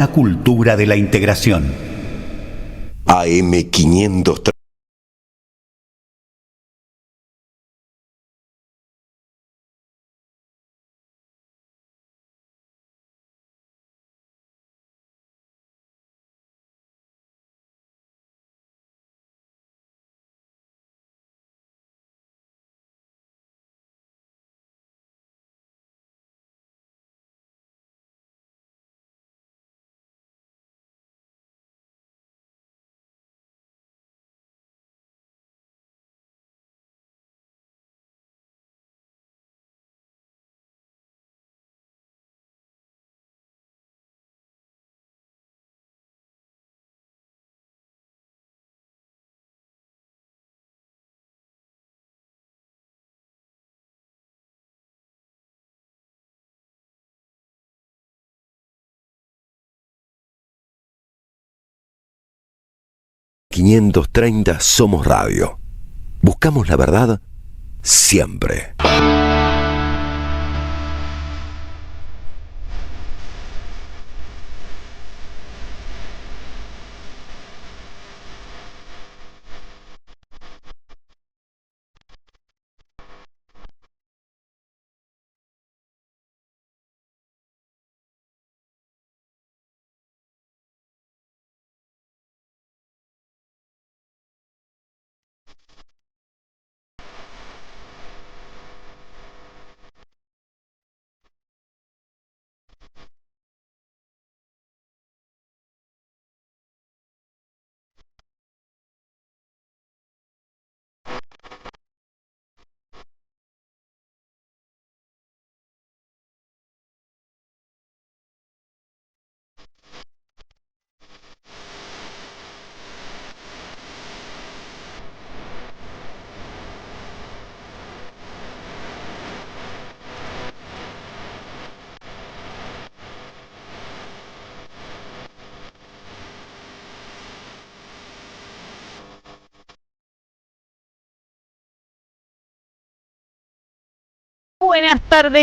La cultura de la integración. AM530. AM530 Somos Radio. Buscamos la verdad siempre.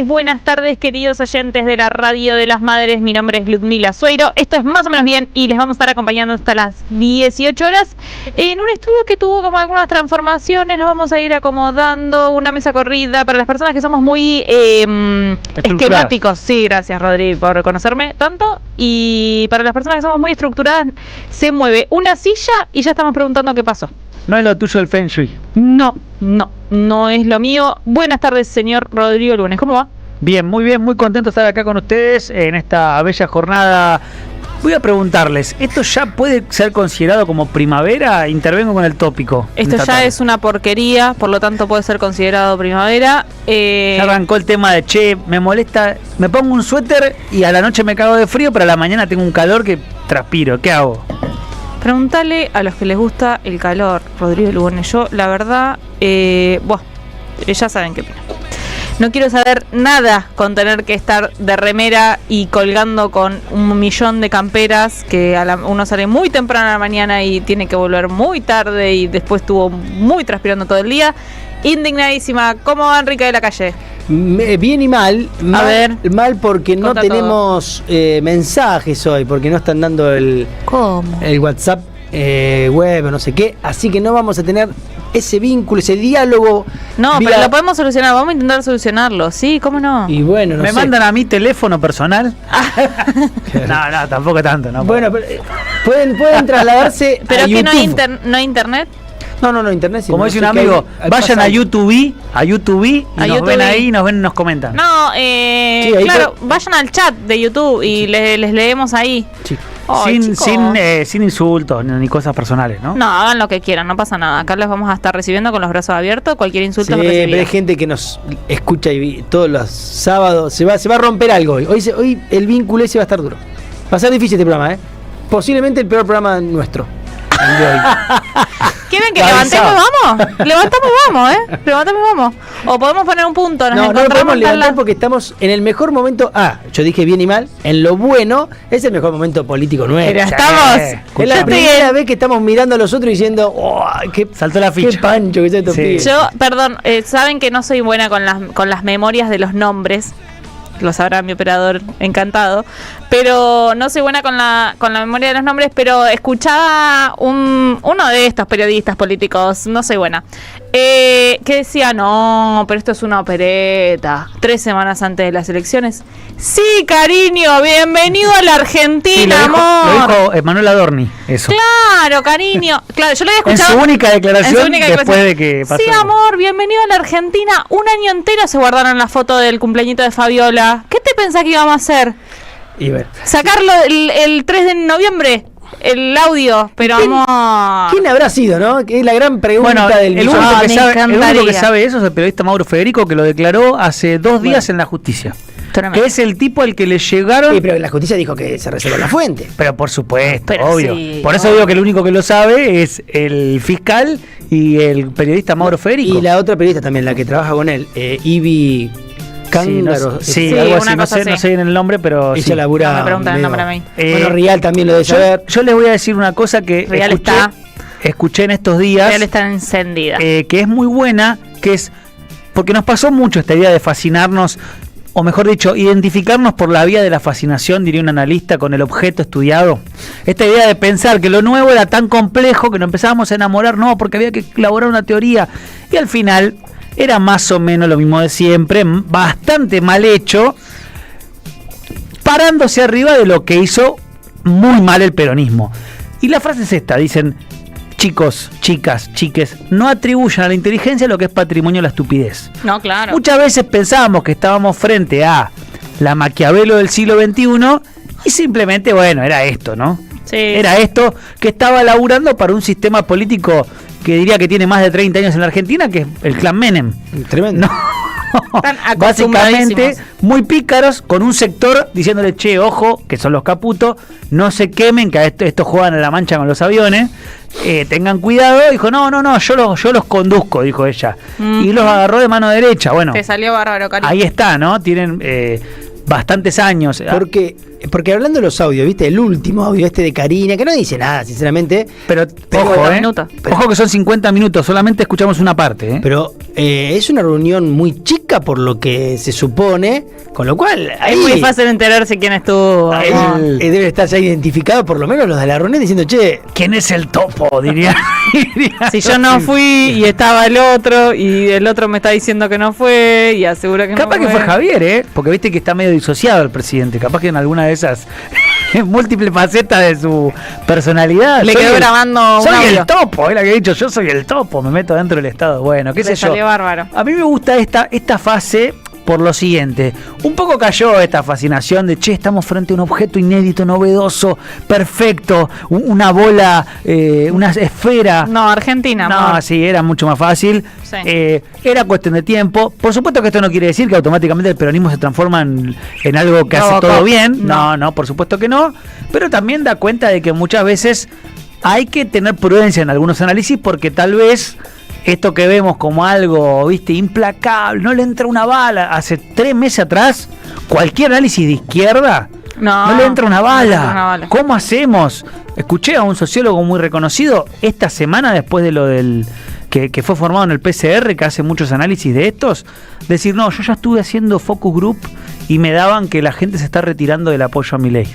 Buenas tardes queridos oyentes de la Radio de las Madres. Mi nombre es Ludmila Sueiro. Esto es Más o Menos Bien y les vamos a estar acompañando hasta las 18 horas en un estudio que tuvo como algunas transformaciones. Nos vamos a ir acomodando una mesa corrida para las personas que somos muy esquemáticos. Sí, gracias Rodri por reconocerme tanto. Y para las personas que somos muy estructuradas, se mueve una silla y ya estamos preguntando qué pasó. No es lo tuyo el Feng Shui. No es lo mío. Buenas tardes, señor Rodrigo Lunes. ¿Cómo va? Bien, muy contento de estar acá con ustedes en esta bella jornada. Voy a preguntarles, ¿esto ya puede ser considerado como primavera? Intervengo con el tópico. Esto ya es una porquería, por lo tanto puede ser considerado primavera. Ya arrancó el tema de, me molesta, me pongo un suéter y a la noche me cago de frío, pero a la mañana tengo un calor que transpiro. ¿Qué hago? Preguntale a los que les gusta el calor, Rodrigo Lugones. Yo, la verdad, ya saben qué opino. No quiero saber nada con tener que estar de remera y colgando con 1.000.000 de camperas, que uno sale muy temprano a la mañana y tiene que volver muy tarde y después estuvo muy transpirando todo el día. Indignadísima. ¿Cómo va Enrique de la Calle? Bien y mal. A ver, mal porque no tenemos mensajes hoy, porque no están dando el WhatsApp web o no sé qué, así que no vamos a tener ese vínculo, ese diálogo. No, pero lo podemos solucionar, vamos a intentar solucionarlo, ¿sí? ¿Cómo no? Y bueno, ¿Me mandan a mi teléfono personal? No, tampoco tanto, ¿no? Bueno, pero, pueden trasladarse pero a que YouTube. no hay internet. No, internet sí. Como dice un amigo, vayan a YouTube y nos ven ahí, nos ven y nos comentan. No, claro, vayan al chat de YouTube y les leemos ahí. Sí. Sin insultos ni cosas personales, ¿no? No, hagan lo que quieran, no pasa nada. Acá los vamos a estar recibiendo con los brazos abiertos. Cualquier insulto es recibido. Pero hay gente que nos escucha y todos los sábados se va a romper algo hoy. Hoy el vínculo ese va a estar duro. Va a ser difícil este programa, Posiblemente el peor programa nuestro. El de hoy. ¿Quieren que levantemos vamos? Levantamos vamos. O podemos poner un punto. No podemos levantar porque estamos en el mejor momento. Yo dije bien y mal. En lo bueno es el mejor momento político nuestro. Pero estamos. Es la primera vez que estamos mirando a los otros diciendo, qué saltó la ficha. Qué pancho que se topó. Yo, perdón, saben que no soy buena con las memorias de los nombres. lo sabrá mi operador encantado, pero no soy buena con la memoria de los nombres, pero escuchaba uno de estos periodistas políticos, no soy buena, que decía, no, pero esto es una opereta, 3 semanas antes de las elecciones. Sí, cariño, bienvenido a la Argentina, amor. Lo dijo Manuel Adorni, eso. Claro, cariño. Claro, yo lo había escuchado. En su única declaración después de que pasó. Sí, amor, bienvenido a la Argentina. Un año entero se guardaron la foto del cumpleañito de Fabiola. ¿Qué te pensás que íbamos a hacer? Y bueno. Sacarlo el 3 de noviembre, el audio, pero amor. ¿Quién habrá sido, no? Que es la gran pregunta del el millón. único que sabe eso es el periodista Mauro Federico, que lo declaró hace 2 días en la justicia. Tremendo. Que es el tipo al que le llegaron. Sí, pero la justicia dijo que se reservó la fuente. Pero por supuesto, Pero obvio. sí, por eso digo que el único que lo sabe es el fiscal y el periodista Mauro Federico. Y la otra periodista también, la que trabaja con él, Ivy Cángaro. Sí, algo así, una cosa así. No sé bien el nombre, pero ella sí. labura. No me preguntan el medio- nombre a mí. Bueno, Rial también lo debe saber. Yo les voy a decir una cosa que Real escuché en estos días, Real está encendida. que es muy buena, que es porque nos pasó mucho esta idea de fascinarnos, o mejor dicho, identificarnos por la vía de la fascinación, diría un analista, con el objeto estudiado. Esta idea de pensar que lo nuevo era tan complejo que nos empezábamos a enamorar, no, porque había que elaborar una teoría, y al final era más o menos lo mismo de siempre, bastante mal hecho, parándose arriba de lo que hizo muy mal el peronismo. Y la frase es esta, dicen: chicos, chicas, chiques, no atribuyan a la inteligencia lo que es patrimonio de la estupidez. No, claro. Muchas veces pensábamos que estábamos frente a la Maquiavelo del siglo XXI y simplemente, bueno, era esto, ¿no? Sí. Era esto que estaba laburando para un sistema político que diría que tiene más de 30 años en la Argentina, que es el clan Menem. Tremendo. Están Básicamente acostumbradísimos. muy pícaros, con un sector diciéndole: che, ojo, que son los caputos, no se quemen, que estos juegan a la mancha con los aviones, tengan cuidado. Dijo: no, yo los conduzco, dijo ella. Y los agarró de mano derecha. Bueno, Te salió bárbaro, cariño. ahí está, ¿no? Tienen bastantes años. Porque hablando de los audios, ¿viste? El último audio de Karina, que no dice nada, sinceramente. Pero ojo, 50 minutos. Ojo que son 50 minutos, solamente escuchamos una parte, Pero es una reunión muy chica por lo que se supone, con lo cual ahí Es muy fácil enterarse quién estuvo. amor. debe estar ya identificado por lo menos los de la reunión diciendo, che, ¿Quién es el topo? Diría. Si yo no fui y estaba el otro y el otro me está diciendo que no fue y asegura que Capaz no que fue Javier, porque viste que está medio disociado el presidente. Capaz que en alguna de esas múltiples facetas de su personalidad. Le soy quedó el- grabando un Soy audio. el topo, él había dicho: yo soy el topo, me meto dentro del Estado. Bueno, qué Le sé yo. salió bárbaro. A mí me gusta esta fase por lo siguiente. Un poco cayó esta fascinación de: che, estamos frente a un objeto inédito, novedoso, perfecto, una bola, una esfera. No, Argentina, No, amor. sí, era mucho más fácil. Sí. Era cuestión de tiempo. Por supuesto que esto no quiere decir que automáticamente el peronismo se transforma en algo que hace Robocop. todo bien. No. No, por supuesto que no. Pero también da cuenta de que muchas veces hay que tener prudencia en algunos análisis, porque tal vez esto que vemos como algo, viste, implacable, no le entra una bala. Hace 3 meses atrás, cualquier análisis de izquierda no le entra una no le bala. entra una bala. ¿Cómo hacemos? Escuché a un sociólogo muy reconocido esta semana, después de lo del que fue formado en el PCR, que hace muchos análisis de estos, decir: no, yo ya estuve haciendo focus group y me daban que la gente se está retirando del apoyo a Milei.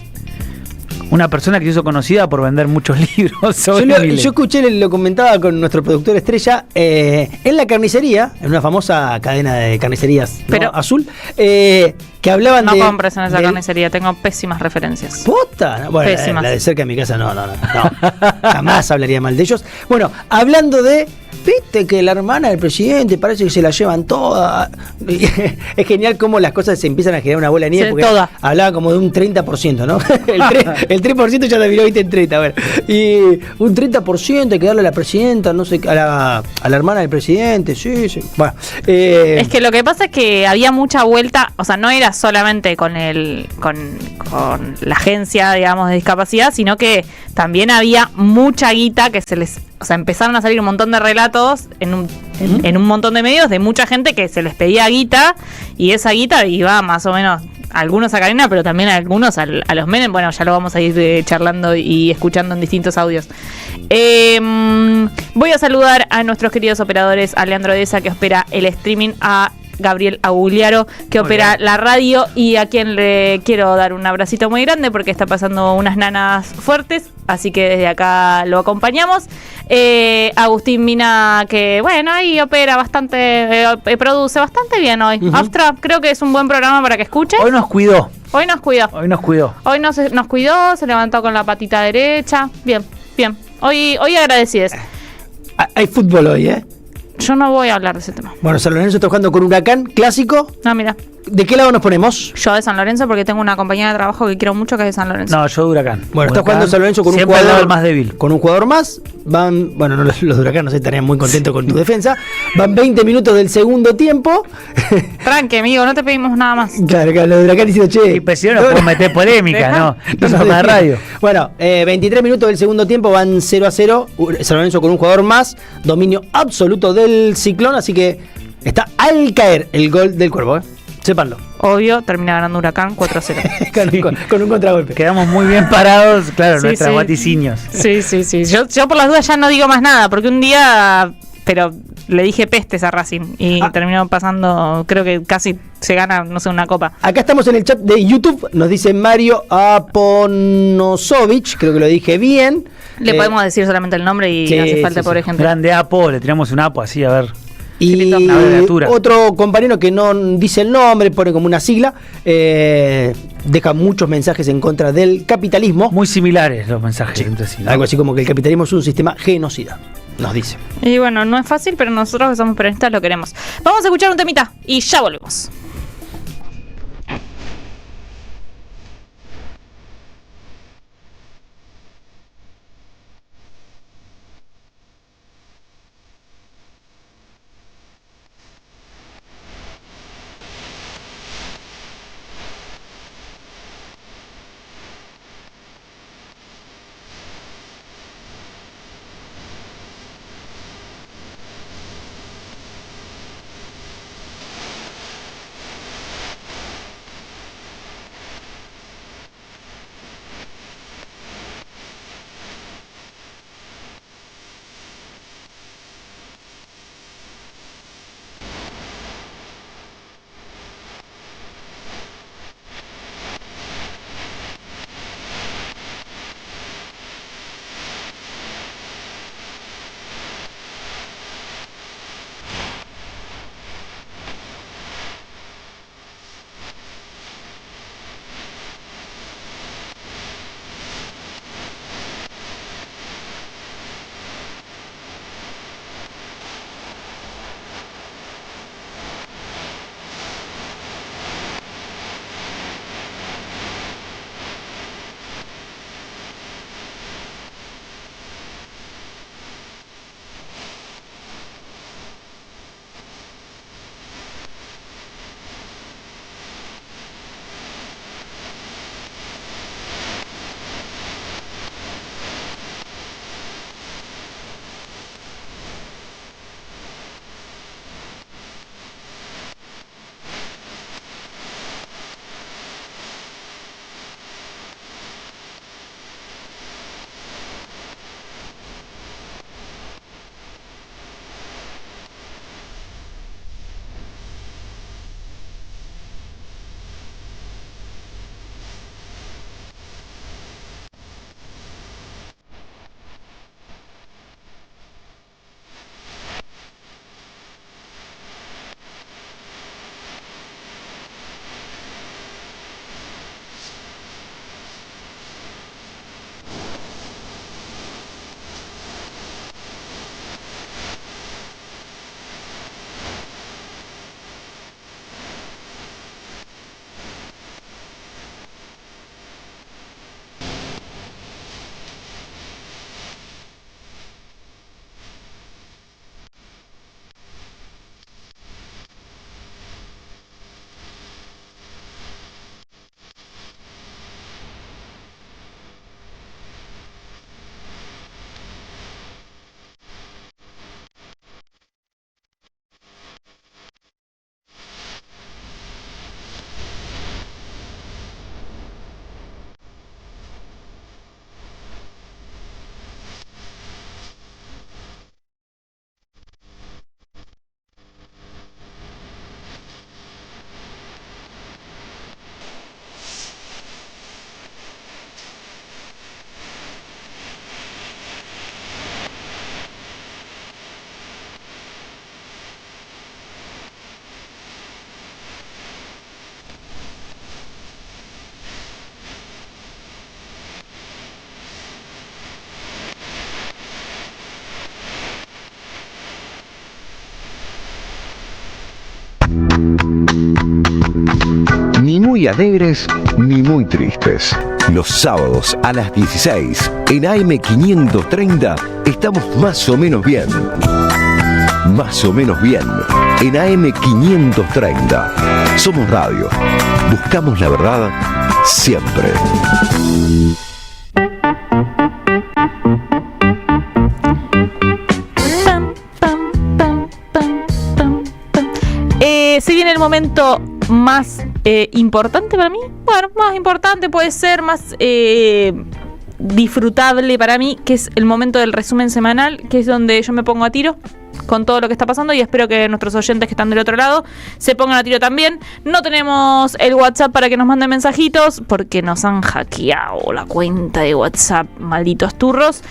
Una persona que se hizo conocida por vender muchos libros sobre Milei. yo escuché, lo comentaba con nuestro productor estrella, en la carnicería, en una famosa cadena de carnicerías, ¿no? Pero- azul, que hablaban No de... compres en esa del- carnicería, tengo pésimas referencias. ¿Posta? No, bueno, Pésimas. la de cerca de mi casa no. Jamás hablaría mal de ellos. Bueno, hablando de... Viste que la hermana del presidente parece que se la llevan toda. Es genial cómo las cosas se empiezan a generar una bola de nieve, Sí, porque toda. hablaba como de un 30%, ¿no? el 3% ya la miró, viste, en 30, bueno. Y un 30% hay que darle a la presidenta, no sé, a la hermana del presidente, sí. Bueno, Es que lo que pasa es que había mucha vuelta, o sea, no era solamente con la agencia, digamos, de discapacidad, sino que también había mucha guita que o sea, empezaron a salir un montón de relatos en un montón de medios de mucha gente que se les pedía guita, y esa guita iba más o menos, algunos a Karina, pero también algunos a los Menem. Bueno, ya lo vamos a ir charlando y escuchando en distintos audios. Voy a saludar a nuestros queridos operadores, a Leandro Deza, que opera el streaming, a Gabriel Aguliaro, que Muy opera bien. la radio y a quien le quiero dar un abracito muy grande porque está pasando unas nanas fuertes, así que desde acá lo acompañamos. Agustín Mina, que bueno, ahí opera bastante, produce bastante bien hoy. Astra, creo que es un buen programa para que escuches. Hoy nos cuidó. Hoy nos cuidó. Hoy nos cuidó, se levantó con la patita derecha. Bien, bien. Hoy agradecides. Hay fútbol hoy, ¿eh? Yo no voy a hablar de ese tema. Bueno, San Lorenzo está jugando con Huracán, clásico. No, mira. ¿De qué lado nos ponemos? Yo de San Lorenzo porque tengo una compañía de trabajo que quiero mucho que es de San Lorenzo. No, yo de Huracán. Bueno, está Huracán, jugando San Lorenzo con un siempre al jugador lado del más débil. Con un jugador más. Van, bueno, no, los de Huracán no sé, estarían muy contentos con tu defensa. Van 20 minutos del segundo tiempo. Tranque, amigo, no te pedimos nada más. Claro, los de Huracán diciendo, che. Y pues si no nos podemos meter polémica, ¿no? No nos somos de dejen. radio. Bueno, 23 minutos del segundo tiempo, van 0-0. San Lorenzo con un jugador más. Dominio absoluto del Ciclón, así que está al caer el gol del Cuervo, ¿eh? Sépanlo. Obvio, termina ganando Huracán 4-0. con un contragolpe. Quedamos muy bien parados, claro, Sí, nuestras sí. vaticinios. Sí. Yo por las dudas ya no digo más nada, porque un día, pero le dije pestes a Racing y terminó pasando, creo que casi se gana, no sé, una copa. Acá estamos en el chat de YouTube, nos dice Mario Aponosovich, creo que lo dije bien. Le podemos decir solamente el nombre y sí, hace falta, sí, por sí. ejemplo. Grande Apo, le tiramos un Apo así, a ver. Y Una abreviatura. otro compañero que no dice el nombre, pone como una sigla, deja muchos mensajes en contra del capitalismo. Muy similares los mensajes entre sí, ¿no? Algo así como que el capitalismo es un sistema genocida, nos dice. Y bueno, no es fácil, pero nosotros que somos peronistas lo queremos. Vamos a escuchar un temita y ya volvemos. muy alegres ni muy tristes. Los sábados a las 16 en AM530 estamos más o menos bien. Más o menos bien en AM530. Somos radio. Buscamos la verdad siempre. Si viene el momento más importante para mí, bueno, más importante puede ser, más disfrutable para mí, que es el momento del resumen semanal, que es donde yo me pongo a tiro con todo lo que está pasando y espero que nuestros oyentes que están del otro lado se pongan a tiro también. No tenemos el WhatsApp para que nos manden mensajitos porque nos han hackeado la cuenta de WhatsApp, malditos turros,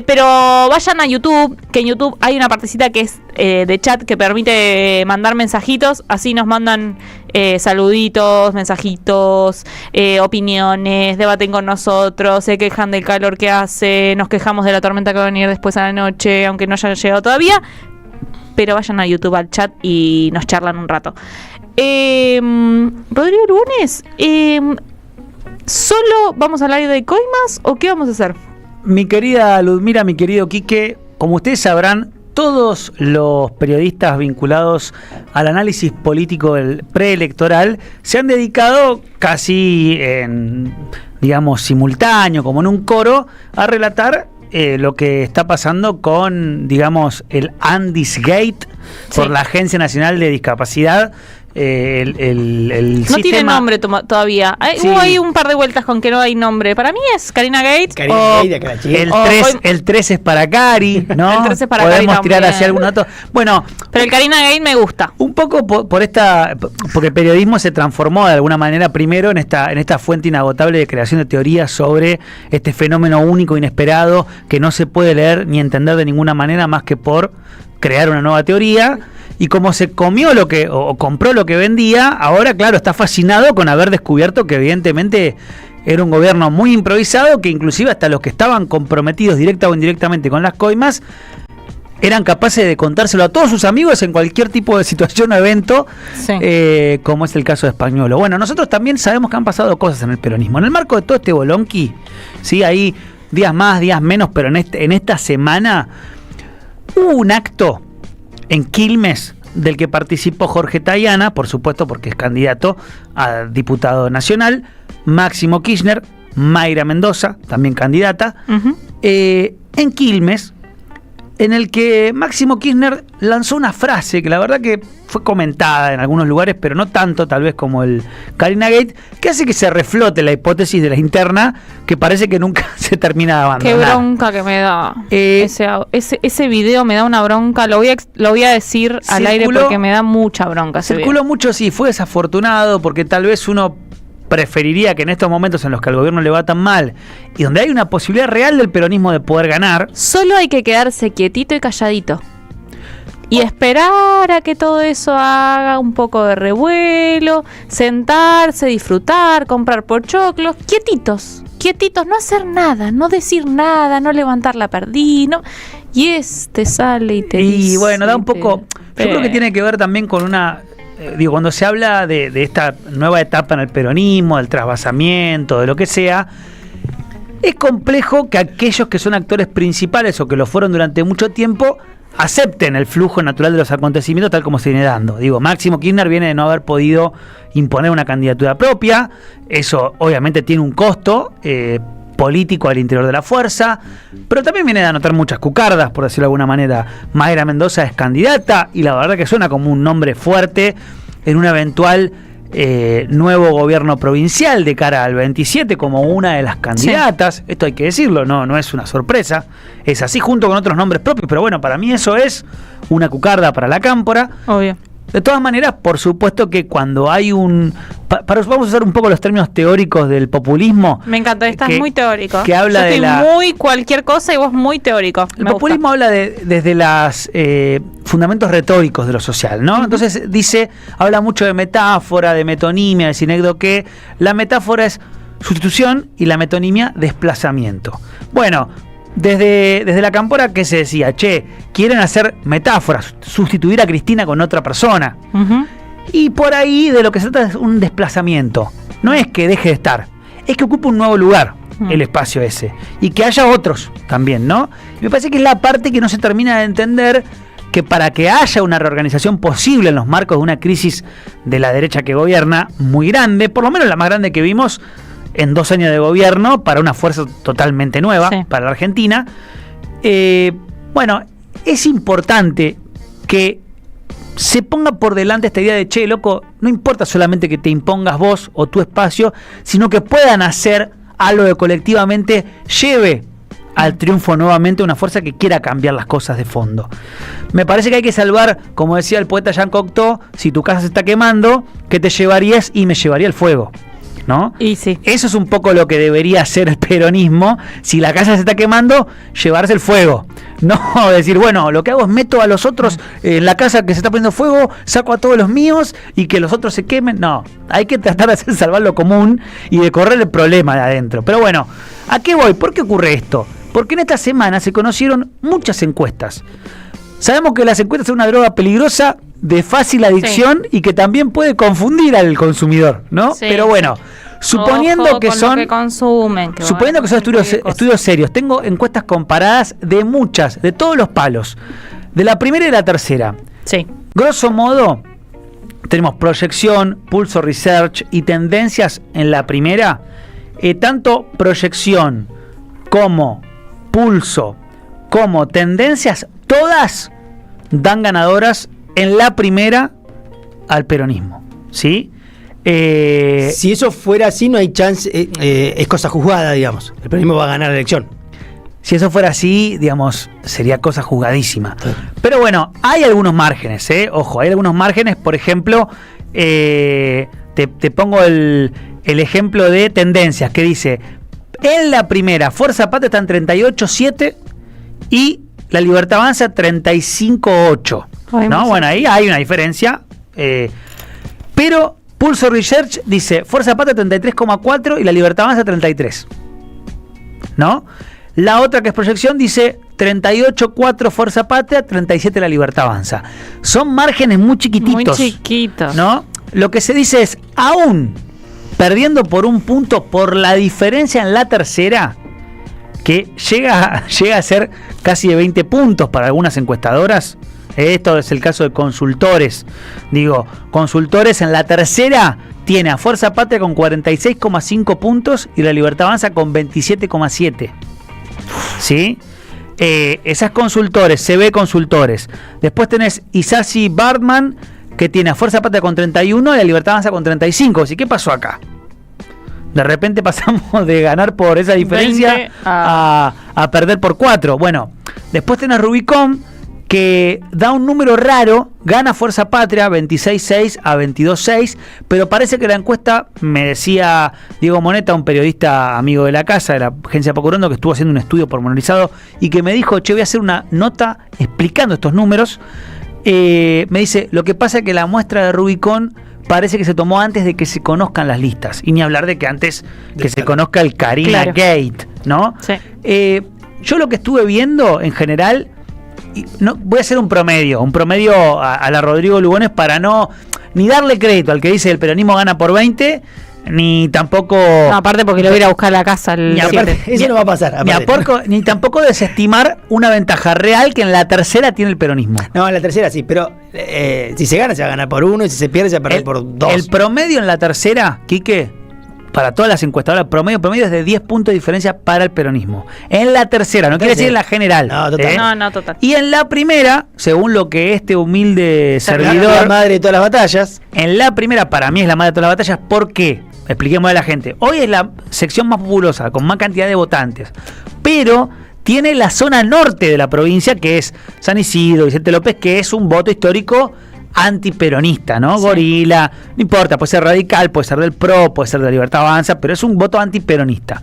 pero vayan a YouTube, que en YouTube hay una partecita que es de chat que permite mandar mensajitos, así nos mandan saluditos, mensajitos, opiniones, debaten con nosotros, se quejan del calor que hace, nos quejamos de la tormenta que va a venir después a la noche, aunque no haya llegado todavía, pero vayan a YouTube al chat y nos charlan un rato. Rodrigo Lugones, ¿solo vamos a hablar de coimas o qué vamos a hacer? Mi querida Ludmila, mi querido Quique, como ustedes sabrán, todos los periodistas vinculados al análisis político preelectoral se han dedicado casi en, digamos, simultáneo, como en un coro, a relatar lo que está pasando con, digamos, el Andis Gate por la Agencia Nacional de Discapacidad. El no sistema... tiene nombre todavía. Sí. Hubo ahí un par de vueltas con que no hay nombre. Para mí es Karina Gate. El 3 es para Cari, ¿no? El 3 es para Podemos Cari tirar también. hacia algún otro. Bueno, pero el Karina Gate me gusta. Un poco porque el periodismo se transformó de alguna manera primero en esta fuente inagotable de creación de teorías sobre este fenómeno único, inesperado, que no se puede leer ni entender de ninguna manera más que por crear una nueva teoría. Y como se comió o compró lo que vendía, ahora, claro, está fascinado con haber descubierto que evidentemente era un gobierno muy improvisado, que inclusive hasta los que estaban comprometidos directa o indirectamente con las coimas eran capaces de contárselo a todos sus amigos en cualquier tipo de situación o evento, sí. Como es el caso de Spagnuolo. Bueno, nosotros también sabemos que han pasado cosas en el peronismo. En el marco de todo este bolonqui, sí, hay días más, días menos, pero en esta semana hubo un acto en Quilmes, del que participó Jorge Tayana, por supuesto porque es candidato a diputado nacional, Máximo Kirchner, Mayra Mendoza, también candidata, en Quilmes, en el que Máximo Kirchner lanzó una frase que la verdad que fue comentada en algunos lugares, pero no tanto tal vez como el Karina Gate, que hace que se reflote la hipótesis de la interna, que parece que nunca se termina de abandonar. Qué bronca que me da. Ese video me da una bronca, lo voy a decir al aire porque me da mucha bronca. Circuló mucho, sí, fue desafortunado porque tal vez uno preferiría que en estos momentos en los que al gobierno le va tan mal y donde hay una posibilidad real del peronismo de poder ganar, solo hay que quedarse quietito y calladito y esperar a que todo eso haga un poco de revuelo, sentarse, disfrutar, comprar pochoclos, quietitos, no hacer nada, no decir nada, no levantar la perdiz, no. Y sale y te dice. Y bueno, da un poco, yo creo que tiene que ver también con una... cuando se habla de esta nueva etapa en el peronismo, del trasvasamiento, de lo que sea, es complejo que aquellos que son actores principales o que lo fueron durante mucho tiempo acepten el flujo natural de los acontecimientos tal como se viene dando. Máximo Kirchner viene de no haber podido imponer una candidatura propia, eso obviamente tiene un costo político al interior de la fuerza, pero también viene de anotar muchas cucardas, por decirlo de alguna manera. Mayra Mendoza es candidata y la verdad que suena como un nombre fuerte en un eventual nuevo gobierno provincial de cara al 27 como una de las candidatas. Sí. Esto hay que decirlo, no es una sorpresa, es así junto con otros nombres propios, pero bueno, para mí eso es una cucarda para la cámpora. Obvio. De todas maneras, por supuesto que cuando hay vamos a usar un poco los términos teóricos del populismo. Me encanta, estás muy teórico. Que habla Yo estoy muy cualquier cosa y vos muy teórico. El populismo habla desde los fundamentos retóricos de lo social, ¿no? Entonces habla mucho de metáfora, de metonimia, de sinécdoque. La metáfora es sustitución y la metonimia desplazamiento. Bueno, desde la cámpora, ¿qué se decía? Quieren hacer metáforas, sustituir a Cristina con otra persona. Y por ahí de lo que se trata es un desplazamiento. No es que deje de estar, es que ocupe un nuevo lugar el espacio ese. Y que haya otros también, ¿no? Y me parece que es la parte que no se termina de entender, que para que haya una reorganización posible en los marcos de una crisis de la derecha que gobierna, muy grande, por lo menos la más grande que vimos en 2 años de gobierno, para una fuerza totalmente nueva, para la Argentina, bueno, es importante que se ponga por delante esta idea de, che, loco, no importa solamente que te impongas vos o tu espacio, sino que puedan hacer algo que colectivamente lleve al triunfo nuevamente una fuerza que quiera cambiar las cosas de fondo. Me parece que hay que salvar, como decía el poeta Jean Cocteau, si tu casa se está quemando, ¿qué te llevarías? Y me llevaría el fuego, ¿no? Y sí. Eso es un poco lo que debería hacer el peronismo. Si la casa se está quemando, llevarse el fuego. No decir, bueno, lo que hago es meto a los otros en la casa que se está poniendo fuego, saco a todos los míos y que los otros se quemen. No, hay que tratar de hacer salvar lo común y de correr el problema de adentro. Pero bueno, ¿a qué voy? ¿Por qué ocurre esto? Porque en esta semana se conocieron muchas encuestas. Sabemos que las encuestas son una droga peligrosa, de fácil adicción, y que también puede confundir al consumidor, ¿no? Sí. Pero bueno, suponiendo Ojo que con son lo que consumen, que suponiendo que son cualquier cosa. estudios serios, tengo encuestas comparadas de muchas, de todos los palos, de la primera y la tercera. Sí. Grosso modo, tenemos proyección, pulso research y tendencias en la primera. Tanto proyección como pulso como tendencias, todas dan ganadoras en la primera al peronismo, ¿sí? Si eso fuera así, no hay chance, es cosa juzgada, digamos. El peronismo va a ganar la elección. Si eso fuera así, digamos, sería cosa jugadísima. Sí. Pero bueno, hay algunos márgenes, ojo, hay algunos márgenes. Por ejemplo, te pongo el ejemplo de tendencias, que dice, en la primera, Fuerza Patria está en 38.7 y La Libertad Avanza 35.8. ¿No? Bueno, ahí hay una diferencia. Pero Pulso Research dice Fuerza Patria 33.4 y La Libertad Avanza 33. ¿No? La otra, que es proyección, dice 38.4 Fuerza Patria, 37 La Libertad Avanza. Son márgenes muy chiquititos. Muy chiquitos. ¿No? Lo que se dice es, aún perdiendo por un punto por la diferencia en la tercera, que llega a ser casi de 20 puntos para algunas encuestadoras. Esto es el caso de Consultores. Digo, Consultores en la tercera tiene a Fuerza Patria con 46,5 puntos y La Libertad Avanza con 27,7. ¿Sí? Esas Consultores, CB Consultores. Después tenés Isasi Bartman, que tiene a Fuerza Patria con 31 y La Libertad Avanza con 35. ¿Sí? ¿Qué pasó acá? De repente pasamos de ganar por esa diferencia a perder por 4. Bueno, después tenés Rubicón, que da un número raro, gana Fuerza Patria 26.6 a 22.6, pero parece que la encuesta, me decía Diego Moneta, un periodista amigo de la casa, de la agencia Paco Rondo, que estuvo haciendo un estudio pormenorizado y que me dijo, che, voy a hacer una nota explicando estos números. Me dice, lo que pasa es que la muestra de Rubicón parece que se tomó antes de que se conozcan las listas, y ni hablar de que antes que se conozca el Carina Gate, ¿no? Sí. Yo lo que estuve viendo en general, no, voy a hacer un promedio a la Rodrigo Lugones para no ni darle crédito al que dice el peronismo gana por 20, ni tampoco... No, aparte porque lo voy a ir a buscar a la casa. Eso no va a pasar. Ni tampoco desestimar una ventaja real que en la tercera tiene el peronismo. No, en la tercera sí, pero si se gana, se va a ganar por 1, y si se pierde, se va a perder por 2. El promedio en la tercera, Quique, para todas las encuestadoras, promedio es de 10 puntos de diferencia para el peronismo. En la tercera, no quiere decir en la general. No, total. No, total. Y en la primera, según lo que este humilde servidor... La madre de todas las batallas. En la primera, para mí es la madre de todas las batallas. ¿Por qué? Expliquemos a la gente. Hoy es la sección más populosa, con más cantidad de votantes. Pero tiene la zona norte de la provincia, que es San Isidro, Vicente López, que es un voto histórico antiperonista, ¿no? Sí. Gorila, no importa, puede ser radical, puede ser del PRO, puede ser de la Libertad Avanza, pero es un voto antiperonista.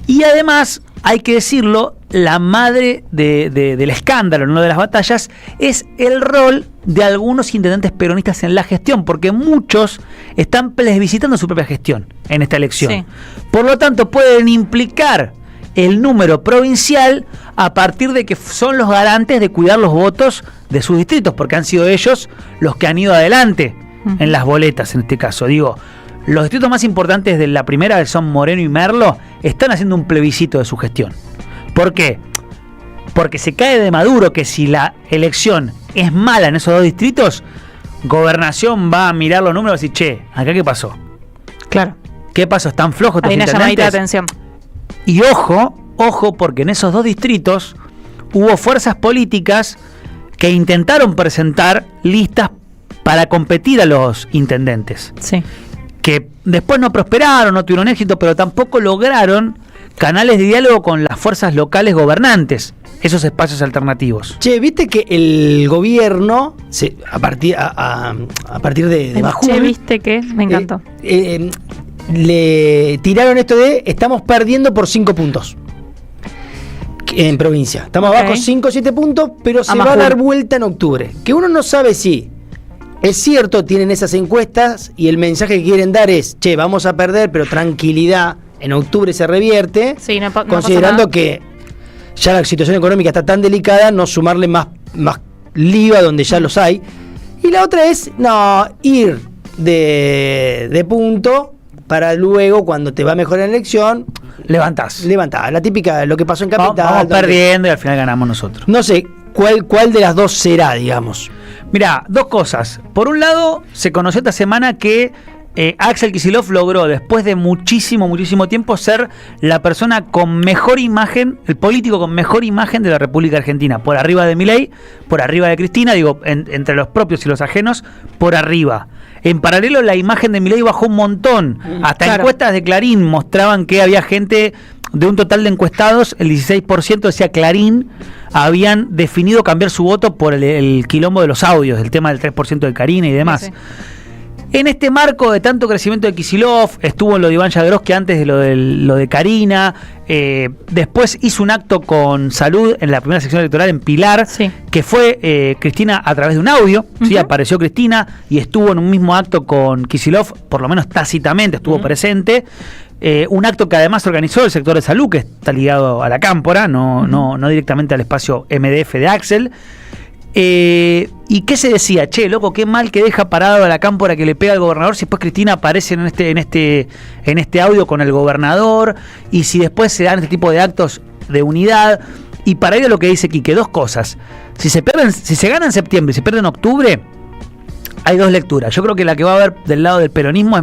Y además, hay que decirlo, la madre del escándalo, no de las batallas, es el rol de algunos intendentes peronistas en la gestión, porque muchos están plebiscitando su propia gestión en esta elección. Sí. Por lo tanto, pueden implicar el número provincial a partir de que son los garantes de cuidar los votos de sus distritos, porque han sido ellos los que han ido adelante en las boletas en este caso. Digo, los distritos más importantes de la primera, que son Moreno y Merlo, están haciendo un plebiscito de su gestión. ¿Por qué? Porque se cae de maduro que si la elección es mala en esos dos distritos, Gobernación va a mirar los números y decir, che, ¿acá qué pasó? Claro. ¿Qué pasó? ¿Están flojos estos Hay una llamadita de intendentes? atención. Y ojo, porque en esos dos distritos hubo fuerzas políticas que intentaron presentar listas para competir a los intendentes, Sí. que después no prosperaron, no tuvieron éxito, pero tampoco lograron canales de diálogo con las fuerzas locales gobernantes, esos espacios alternativos. Che, viste que el gobierno, a partir de Majul, Che, viste que me encantó. le tiraron esto de estamos perdiendo por 5 puntos en provincia. Estamos abajo 5 o 7 puntos, pero se va a dar vuelta en octubre. Que uno no sabe si es cierto, tienen esas encuestas y el mensaje que quieren dar es, che, vamos a perder, pero tranquilidad, en octubre se revierte, Sí, no considerando pasa nada. que ya la situación económica está tan delicada, no sumarle más lío a donde ya los hay. Y la otra es, no, ir de punto para luego, cuando te va mejor en la elección, Levantás. levantar. La típica, lo que pasó en Capital. Vamos donde- perdiendo y al final ganamos nosotros. No sé, ¿cuál de las dos será, digamos? Mirá, dos cosas. Por un lado, se conoció esta semana que Axel Kicillof logró, después de muchísimo tiempo, ser la persona con mejor imagen, el político con mejor imagen de la República Argentina. Por arriba de Milei, por arriba de Cristina, digo, entre los propios y los ajenos, por arriba. En paralelo, la imagen de Milei bajó un montón. Hasta claro. encuestas de Clarín mostraban que había gente, de un total de encuestados, el 16% decía Clarín, habían definido cambiar su voto por el quilombo de los audios, el tema del 3% de Karina y demás. Sí. En este marco de tanto crecimiento de Kicillof, estuvo en lo de Iván Jagroski antes de lo de Karina, después hizo un acto con Salud en la primera sección electoral en Pilar, Sí. que fue Cristina a través de un audio, ¿sí? Apareció Cristina y estuvo en un mismo acto con Kicillof, por lo menos tácitamente estuvo presente. Un acto que además organizó el sector de salud, que está ligado a la Cámpora, no directamente al espacio MDF de Axel. ¿Y qué se decía? Che, loco, qué mal que deja parado a la Cámpora, que le pega al gobernador, si después Cristina aparece en este audio con el gobernador, y si después se dan este tipo de actos de unidad. Y para ello lo que dice Quique, dos cosas. Si se gana en septiembre y se pierde en octubre, hay dos lecturas. Yo creo que la que va a haber del lado del peronismo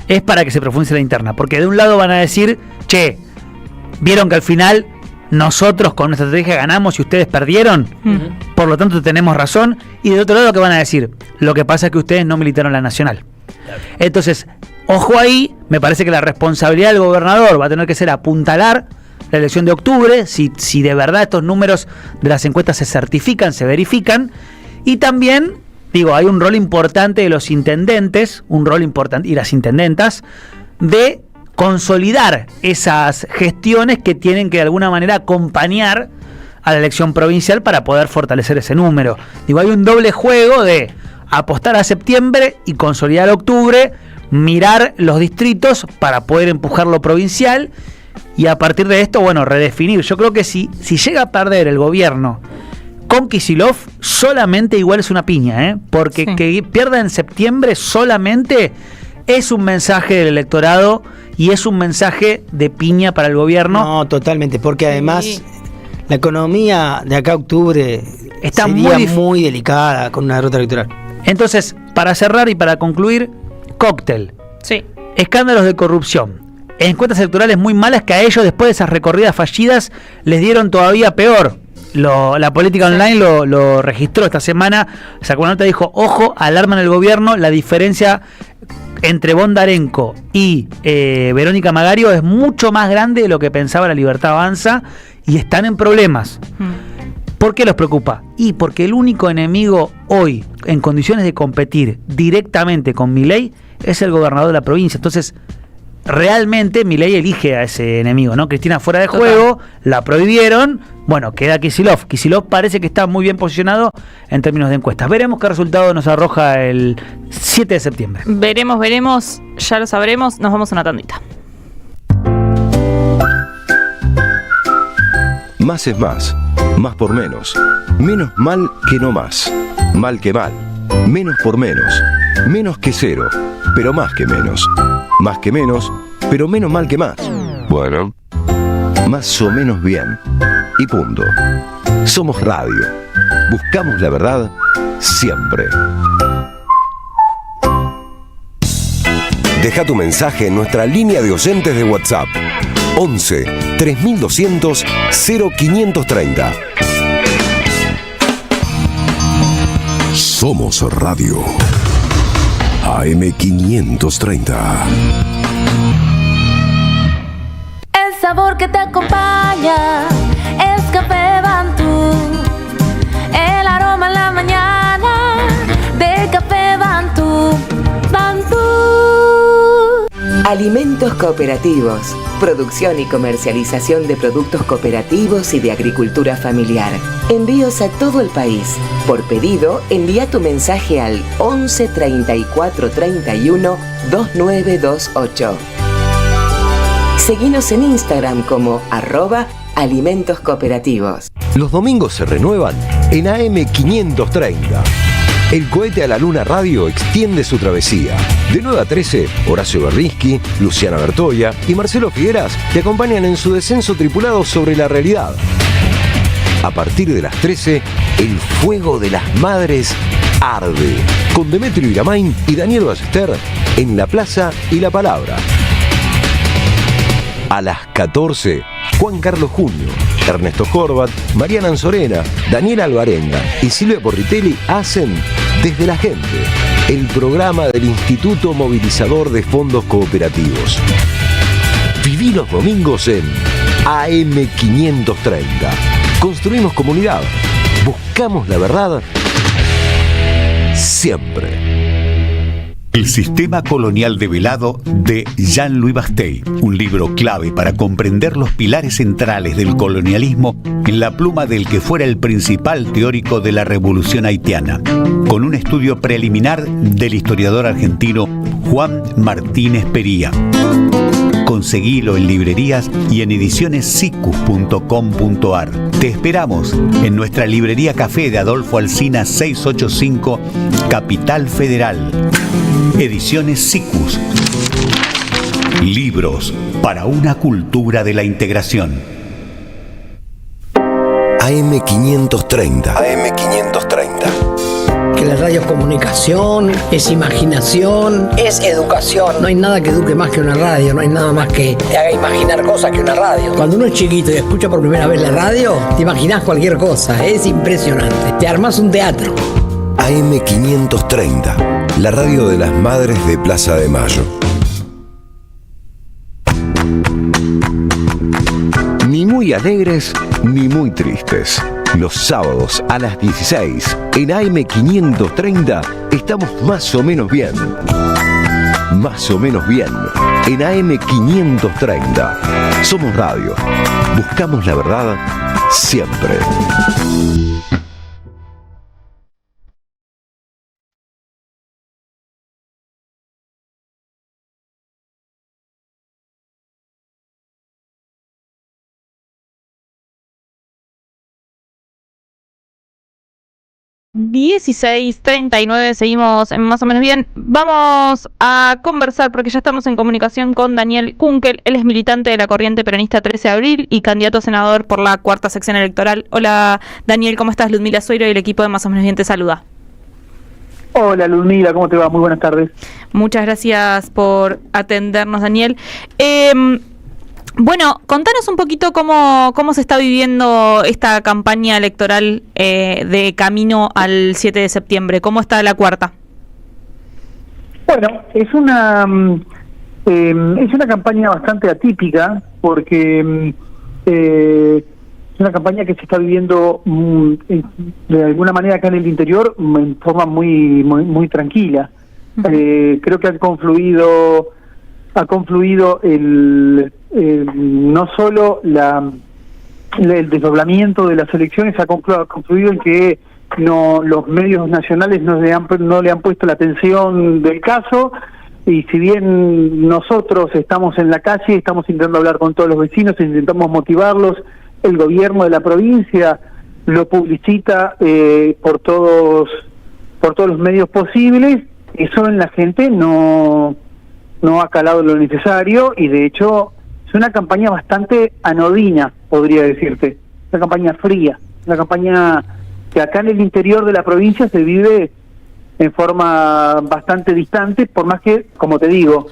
es para que se profundice la interna, porque de un lado van a decir, che, vieron que al final nosotros con nuestra estrategia ganamos y ustedes perdieron, por lo tanto tenemos razón. Y de otro lado, que van a decir, lo que pasa es que ustedes no militaron la nacional. Entonces, ojo ahí, me parece que la responsabilidad del gobernador va a tener que ser apuntalar la elección de octubre, si de verdad estos números de las encuestas se certifican, se verifican. Y también, digo, hay un rol importante de los intendentes, y las intendentas, de consolidar esas gestiones que tienen que de alguna manera acompañar a la elección provincial para poder fortalecer ese número. Digo, hay un doble juego de apostar a septiembre y consolidar octubre, mirar los distritos para poder empujar lo provincial y a partir de esto, bueno, redefinir. Yo creo que si llega a perder el gobierno con Kicillof, solamente igual es una piña, porque Sí. que pierda en septiembre solamente es un mensaje del electorado y es un mensaje de piña para el gobierno. No, totalmente, porque además Sí. la economía de acá a octubre Está sería muy muy delicada con una derrota electoral. Entonces, para cerrar y para concluir, cóctel, Sí. escándalos de corrupción, encuestas electorales muy malas que a ellos, después de esas recorridas fallidas, les dieron todavía peor. La política online lo registró esta semana, sacó una nota y dijo, ojo, alarma en el gobierno, la diferencia entre Bondarenko y Verónica Magario es mucho más grande de lo que pensaba la Libertad Avanza y están en problemas. ¿Por qué los preocupa? Y porque el único enemigo hoy en condiciones de competir directamente con Milei es el gobernador de la provincia. Entonces, realmente Milei elige a ese enemigo, ¿no? Cristina fuera de juego, la prohibieron, bueno, queda Kicillof. Kicillof parece que está muy bien posicionado en términos de encuestas. Veremos qué resultado nos arroja el 7 de septiembre. Veremos, ya lo sabremos. Nos vamos a una tandita. Más es más. Más por menos. Menos mal que no más. Mal que mal. Menos por menos. Menos que cero, pero más que menos. Más que menos, pero menos mal que más. Bueno, más o menos bien. Y punto. Somos radio. Buscamos la verdad siempre. Deja tu mensaje en nuestra línea de oyentes de WhatsApp. 11 3200 0530. Somos Radio. AM530. El sabor que te acompaña es Café Bantú. El aroma en la mañana de Café Bantú. Bantú. Alimentos cooperativos. Producción y comercialización de productos cooperativos y de agricultura familiar. Envíos a todo el país. Por pedido, envía tu mensaje al 11 34 31 2928. Seguinos en Instagram como @alimentos cooperativos. Los domingos se renuevan en AM530. El cohete a la luna radio extiende su travesía. De 9 a 13, Horacio Berrisky, Luciana Bertoya y Marcelo Figueras te acompañan en su descenso tripulado sobre la realidad. A partir de las 13, el fuego de las madres arde. Con Demetrio Iramain y Daniel Ballester en La Plaza y la Palabra. A las 14, Juan Carlos Junio, Ernesto Horvat, Mariana Anzorena, Daniela Alvarenga y Silvia Porritelli hacen Desde la Gente, el programa del Instituto Movilizador de Fondos Cooperativos. Viví los domingos en AM530. Construimos comunidad. Buscamos la verdad siempre. El sistema colonial develado de Jean-Louis Bastey, un libro clave para comprender los pilares centrales del colonialismo en la pluma del que fuera el principal teórico de la revolución haitiana, con un estudio preliminar del historiador argentino Juan Martínez Pería. Conseguilo en librerías y en edicionessicus.com.ar. Te esperamos en nuestra librería Café de Adolfo Alsina 685, Capital Federal. Ediciones Sicus. Libros para una cultura de la integración. AM530. AM530. Que la radio es comunicación, es imaginación, es educación. No hay nada que eduque más que una radio, no hay nada más que te haga imaginar cosas que una radio. Cuando uno es chiquito y escucha por primera vez la radio, te imaginas cualquier cosa, es impresionante. Te armás un teatro. AM530, la radio de las madres de Plaza de Mayo. Ni muy alegres, ni muy tristes. Los sábados a las 16, en AM530, estamos más o menos bien. Más o menos bien, en AM530. Somos radio. Buscamos la verdad siempre. ...16:39, seguimos en Más o Menos Bien. Vamos a conversar porque ya estamos en comunicación con Daniel Kunkel. Él es militante de la Corriente Peronista 13 de Abril y candidato a senador por la cuarta sección electoral. Hola Daniel, ¿cómo estás? Ludmila Sueiro y el equipo de Más o Menos Bien te saluda. Hola Ludmila, ¿cómo te va? Muy buenas tardes. Muchas gracias por atendernos, Daniel. Bueno, contanos un poquito cómo se está viviendo esta campaña electoral de camino al 7 de septiembre. ¿Cómo está la cuarta? Bueno, es una campaña bastante atípica porque es una campaña que se está viviendo de alguna manera acá en el interior en forma muy tranquila. Creo que ha confluido no solo el desdoblamiento de las elecciones, ha confluido en que los medios nacionales no le han puesto la atención del caso, y si bien nosotros estamos en la calle, estamos intentando hablar con todos los vecinos, intentamos motivarlos, el gobierno de la provincia lo publicita por todos los medios posibles, eso en la gente no ha calado lo necesario, y de hecho es una campaña bastante anodina, podría decirte, una campaña fría, una campaña que acá en el interior de la provincia se vive en forma bastante distante, por más que, como te digo,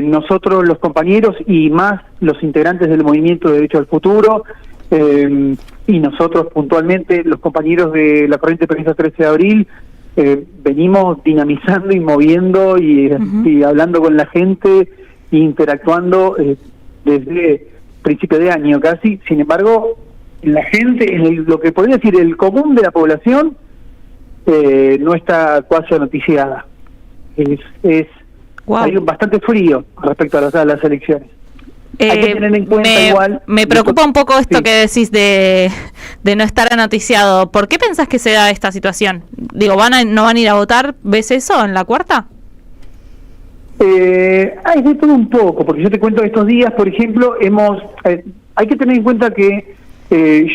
nosotros los compañeros y más los integrantes del Movimiento de Derecho al Futuro, y nosotros puntualmente los compañeros de la Corriente Peronista 13 de Abril, venimos dinamizando y moviendo y hablando con la gente e interactuando desde principio de año casi. Sin embargo, la gente, lo que podría decir el común de la población, no está cuasi noticiada. Wow. Hay bastante frío respecto a las elecciones. Hay que tener en cuenta igual... Me preocupa un poco esto que decís de no estar anoticiado. ¿Por qué pensás que se da esta situación? Digo, ¿no van a ir a votar? ¿Ves eso en la cuarta? Hay de todo un poco, porque yo te cuento estos días, por ejemplo, hay que tener en cuenta que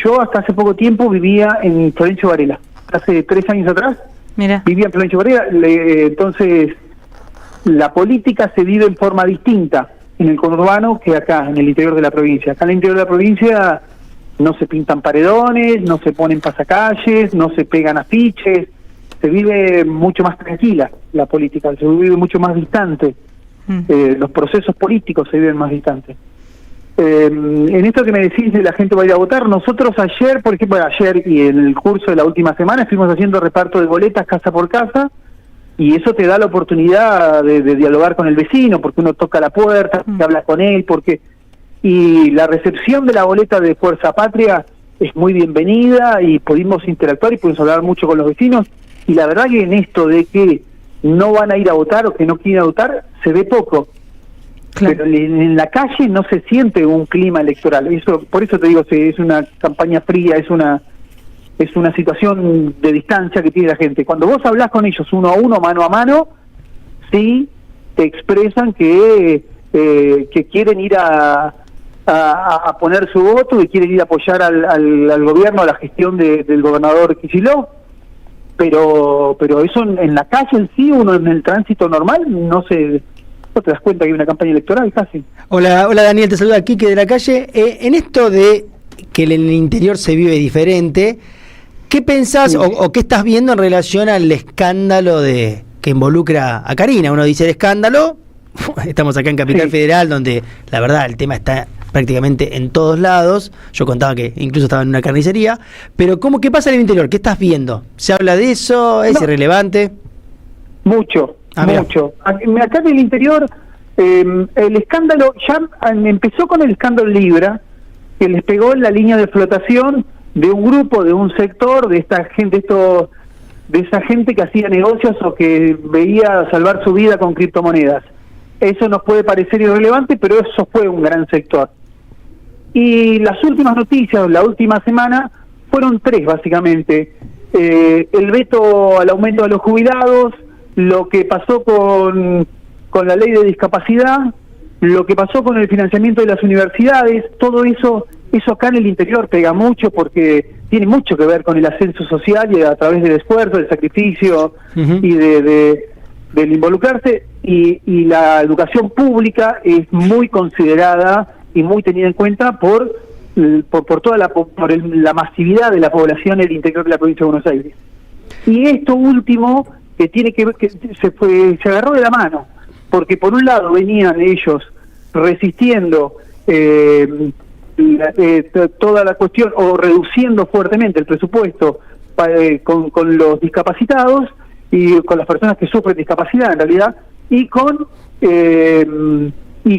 yo hasta hace poco tiempo vivía en Florencio Varela. Hace 3 años atrás vivía en Florencio Varela, entonces la política se vive en forma distinta en el conurbano que acá, en el interior de la provincia. Acá en el interior de la provincia no se pintan paredones, no se ponen pasacalles, no se pegan afiches, se vive mucho más tranquila la política, se vive mucho más distante, los procesos políticos se viven más distantes. En esto que me decís de la gente va a ir a votar, nosotros ayer, por ejemplo, y en el curso de la última semana estuvimos haciendo reparto de boletas casa por casa, y eso te da la oportunidad de dialogar con el vecino, porque uno toca la puerta, se habla con él, y la recepción de la boleta de Fuerza Patria es muy bienvenida, y pudimos interactuar y pudimos hablar mucho con los vecinos, y la verdad que en esto de que no van a ir a votar o que no quieren votar, se ve poco. Claro. Pero en la calle no se siente un clima electoral. Por eso te digo, es una campaña fría, es una situación de distancia que tiene la gente. Cuando vos hablás con ellos uno a uno, mano a mano, sí te expresan que quieren ir a poner su voto, que quieren ir a apoyar al gobierno, a la gestión del gobernador Kicillof, pero eso en la calle en sí, uno en el tránsito normal, no te das cuenta que hay una campaña electoral casi. Hola Daniel, te saluda Quique de la calle. En esto de que en el interior se vive diferente, ¿qué pensás o qué estás viendo en relación al escándalo que involucra a Karina? Uno dice el escándalo, estamos acá en Capital Federal, donde la verdad el tema está prácticamente en todos lados. Yo contaba que incluso estaba en una carnicería, pero ¿qué pasa en el interior? ¿Qué estás viendo? ¿Se habla de eso? ¿Es irrelevante? Mucho. Acá en el interior, el escándalo ya empezó con el escándalo Libra, que les pegó en la línea de flotación de un grupo, de un sector, de esta gente, de esa gente que hacía negocios o que veía salvar su vida con criptomonedas. Eso nos puede parecer irrelevante, pero eso fue un gran sector. Y las últimas noticias, la última semana, fueron 3 básicamente. El veto al aumento de los jubilados, lo que pasó con la ley de discapacidad, lo que pasó con el financiamiento de las universidades, todo eso acá en el interior pega mucho porque tiene mucho que ver con el ascenso social y a través del esfuerzo, del sacrificio y del involucrarse, y la educación pública es muy considerada y muy tenida en cuenta por toda la masividad de la población en el interior de la provincia de Buenos Aires. Y esto último que tiene que ver, que se agarró de la mano, porque por un lado venían ellos resistiendo toda la cuestión o reduciendo fuertemente el presupuesto con los discapacitados y con las personas que sufren discapacidad en realidad, y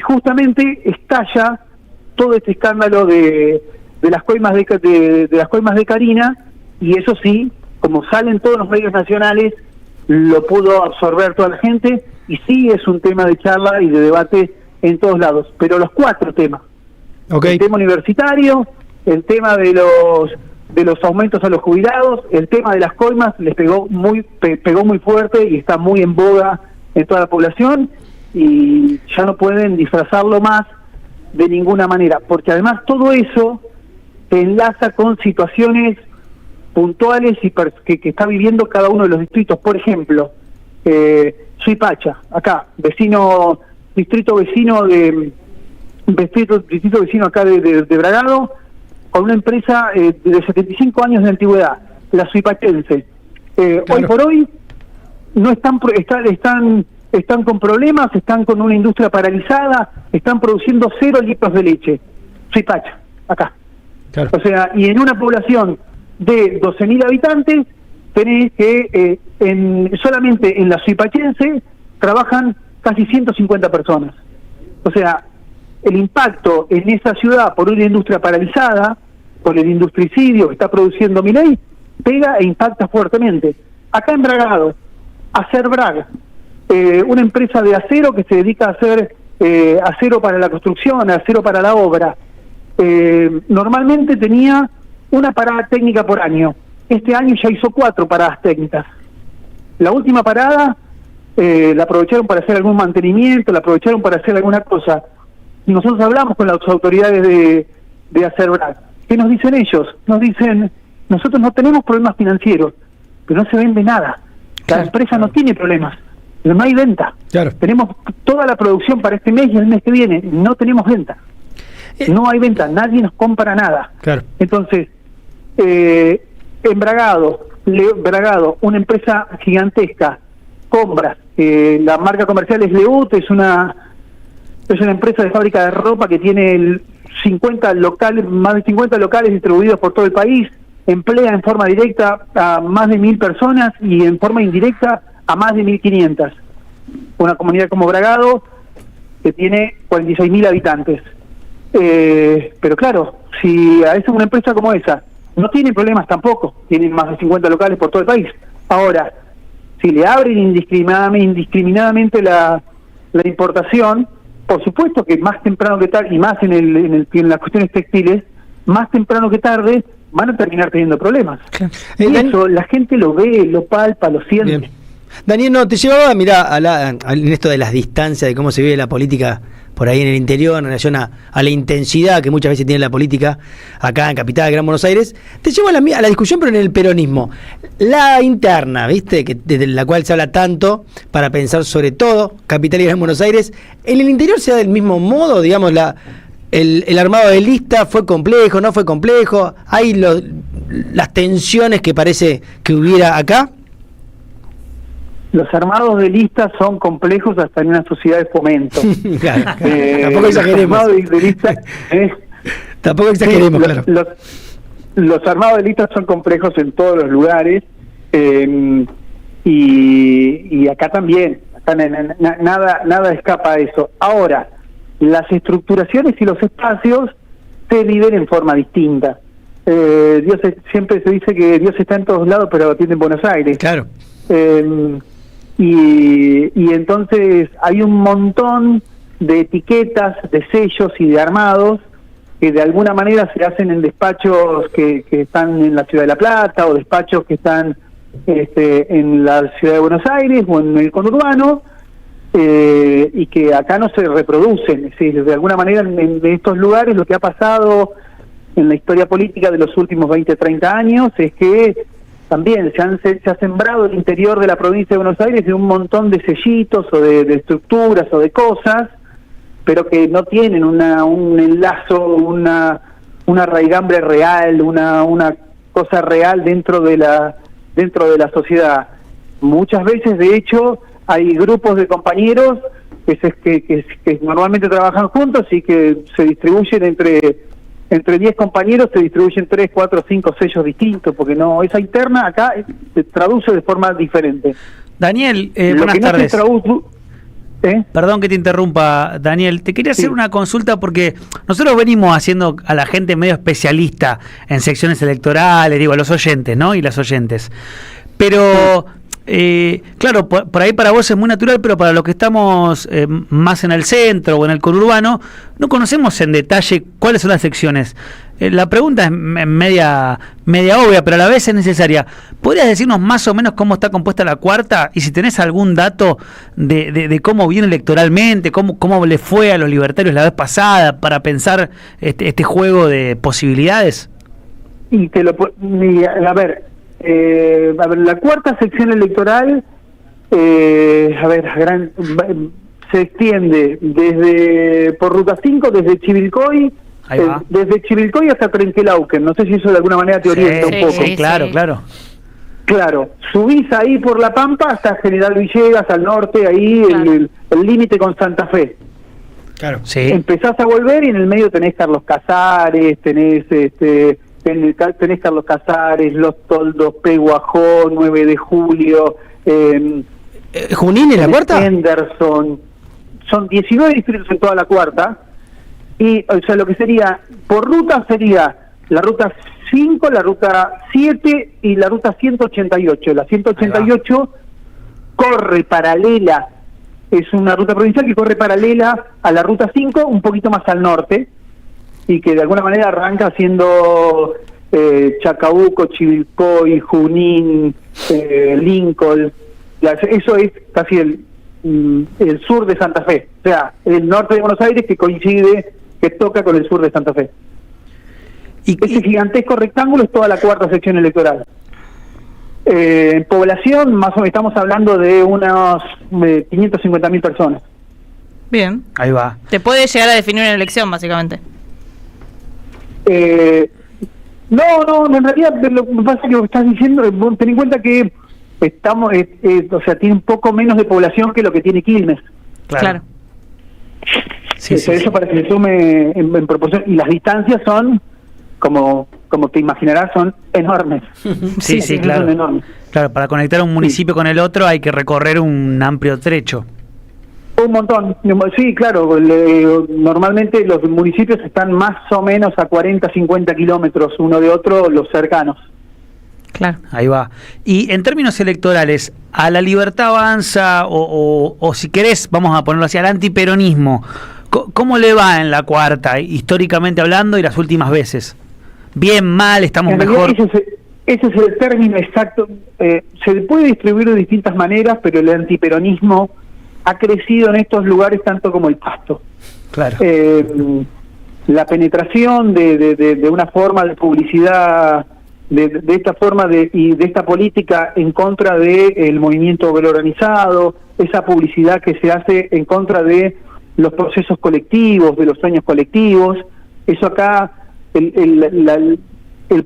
justamente estalla todo este escándalo de las coimas de las coimas de Karina, y eso sí, como salen todos los medios nacionales, lo pudo absorber toda la gente, y sí es un tema de charla y de debate en todos lados. Pero los 4 temas, el tema universitario, el tema de los aumentos a los jubilados, el tema de las coimas, les pegó muy fuerte y está muy en boga en toda la población, y ya no pueden disfrazarlo más de ninguna manera, porque además todo eso se enlaza con situaciones puntuales y que está viviendo cada uno de los distritos. Por ejemplo, Suipacha, acá, distrito vecino acá de Bragado, con una empresa de 75 años de antigüedad, la Suipachense. Hoy por hoy no están con problemas, están con una industria paralizada, están produciendo 0 litros de leche. Suipacha, acá. Claro. O sea, y en una población de 12.000 habitantes, tenés que solamente en la Suipachense trabajan casi 150 personas. O sea, el impacto en esa ciudad por una industria paralizada, por el industricidio que está produciendo Milei, pega e impacta fuertemente. Acá en Bragado, Acerbrag, una empresa de acero que se dedica a hacer acero para la construcción, acero para la obra, normalmente tenía una parada técnica por año. Este año ya hizo 4 paradas técnicas. La última parada la aprovecharon para hacer algún mantenimiento, la aprovecharon para hacer alguna cosa. Nosotros hablamos con las autoridades de Acerbrag. ¿Qué nos dicen ellos? Nos dicen, nosotros no tenemos problemas financieros, pero no se vende nada. La empresa no tiene problemas, pero no hay venta. Claro. Tenemos toda la producción para este mes y el mes que viene, no tenemos venta. No hay venta, nadie nos compra nada. Claro. Entonces, en Bragado, una empresa gigantesca, Combras, la marca comercial es Leut, es una empresa de fábrica de ropa que tiene 50 locales, más de 50 locales distribuidos por todo el país, emplea en forma directa a más de 1.000 personas y en forma indirecta a más de 1.500. Una comunidad como Bragado que tiene 46.000 habitantes. Pero claro, si a esa una empresa como esa no tiene problemas tampoco, tienen más de 50 locales por todo el país. Ahora, si le abren indiscriminadamente la importación, por supuesto que más temprano que tarde, y más en las cuestiones textiles, más temprano que tarde van a terminar teniendo problemas. Claro. Y eso la gente lo ve, lo palpa, lo siente. Bien. Daniel, no, te llevaba, mirá, en esto de las distancias, de cómo se vive la política por ahí en el interior, en relación a la intensidad que muchas veces tiene la política acá en Capital, Gran Buenos Aires. Te llevo a la discusión, pero en el peronismo. La interna, ¿viste? De la cual se habla tanto para pensar sobre todo Capital y Gran Buenos Aires. ¿En el interior se da del mismo modo, digamos, el armado de lista fue complejo, no fue complejo? ¿Hay las tensiones que parece que hubiera acá? Los armados de listas son complejos hasta en una sociedad de fomento. Claro, tampoco exageremos. Tampoco exageremos, claro. Los armados de listas son complejos en todos los lugares, y acá también. Acá nada escapa a eso. Ahora, las estructuraciones y los espacios se viven en forma distinta. Siempre se dice que Dios está en todos lados, pero atiende en Buenos Aires. Claro. Y entonces hay un montón de etiquetas, de sellos y de armados que de alguna manera se hacen en despachos que están en la Ciudad de La Plata, o despachos que están en la Ciudad de Buenos Aires o en el conurbano, y que acá no se reproducen. Es decir, de alguna manera en estos lugares lo que ha pasado en la historia política de los últimos 20, 30 años es que también se ha sembrado el interior de la provincia de Buenos Aires de un montón de sellitos o de estructuras o de cosas, pero que no tienen un enlazo, una raigambre real, una cosa real dentro de la sociedad. Muchas veces, de hecho, hay grupos de compañeros que normalmente trabajan juntos y que se distribuyen entre 10 compañeros, se distribuyen 3, 4, 5 sellos distintos, porque no, esa interna acá se traduce de forma diferente. Daniel, buenas tardes. Perdón que te interrumpa, Daniel. Te quería hacer una consulta porque nosotros venimos haciendo a la gente medio especialista en secciones electorales, digo, a los oyentes, ¿no? Y las oyentes. Pero claro, por ahí para vos es muy natural, pero para los que estamos más en el centro o en el conurbano, no conocemos en detalle cuáles son las secciones. La pregunta es media obvia, pero a la vez es necesaria. ¿Podrías decirnos más o menos cómo está compuesta la cuarta? Y si tenés algún dato de cómo viene electoralmente, cómo le fue a los libertarios la vez pasada, para pensar este juego de posibilidades. A ver, la cuarta sección electoral se extiende por Ruta 5, desde Chivilcoy, desde Chivilcoy hasta Trenquelauquen. No sé si eso de alguna manera te orienta un poco. Claro. Claro, subís ahí por La Pampa hasta General Villegas, al norte, ahí el límite con Santa Fe. Claro. Sí. Empezás a volver y en el medio tenés Carlos Casares, tenés Carlos Casares, Los Toldos, Peguajó, 9 de Julio, ¿Junín en la cuarta? Henderson. Son 19 distritos en toda la cuarta. Y, o sea, lo que sería, por ruta sería la ruta 5, la ruta 7 y la ruta 188. La 188 corre paralela, es una ruta provincial que corre paralela a la ruta 5, un poquito más al norte, y que de alguna manera arranca haciendo Chacabuco, Chivilcoy, Junín, Lincoln. Eso es casi el sur de Santa Fe, o sea, el norte de Buenos Aires que toca con el sur de Santa Fe. Ese gigantesco rectángulo es toda la cuarta sección electoral. En población, más o menos, estamos hablando de unos 550.000 personas. Bien. Ahí va. Te puede llegar a definir una elección, básicamente. No, en realidad lo que pasa es que lo que estás diciendo, ten en cuenta que estamos, o sea, tiene un poco menos de población que lo que tiene Quilmes. Claro. Eso para que se sume en proporción, y las distancias son, como te imaginarás, son enormes. Sí, claro. Son enormes. Claro, para conectar un municipio con el otro hay que recorrer un amplio trecho. Un montón, sí, claro. Normalmente los municipios están más o menos a 40, 50 kilómetros uno de otro, los cercanos. Claro. Ahí va. Y en términos electorales, a la Libertad Avanza o si querés, vamos a ponerlo así, al antiperonismo, ¿cómo le va en la cuarta, históricamente hablando, y las últimas veces? ¿Bien, mal, estamos en mejor? Ese es el término exacto. Se puede distribuir de distintas maneras, pero el antiperonismo ha crecido en estos lugares tanto como el Pasto. Claro. La penetración de una forma de publicidad de esta forma y de esta política en contra del movimiento obrero organizado, esa publicidad que se hace en contra de los procesos colectivos, de los sueños colectivos, eso acá, el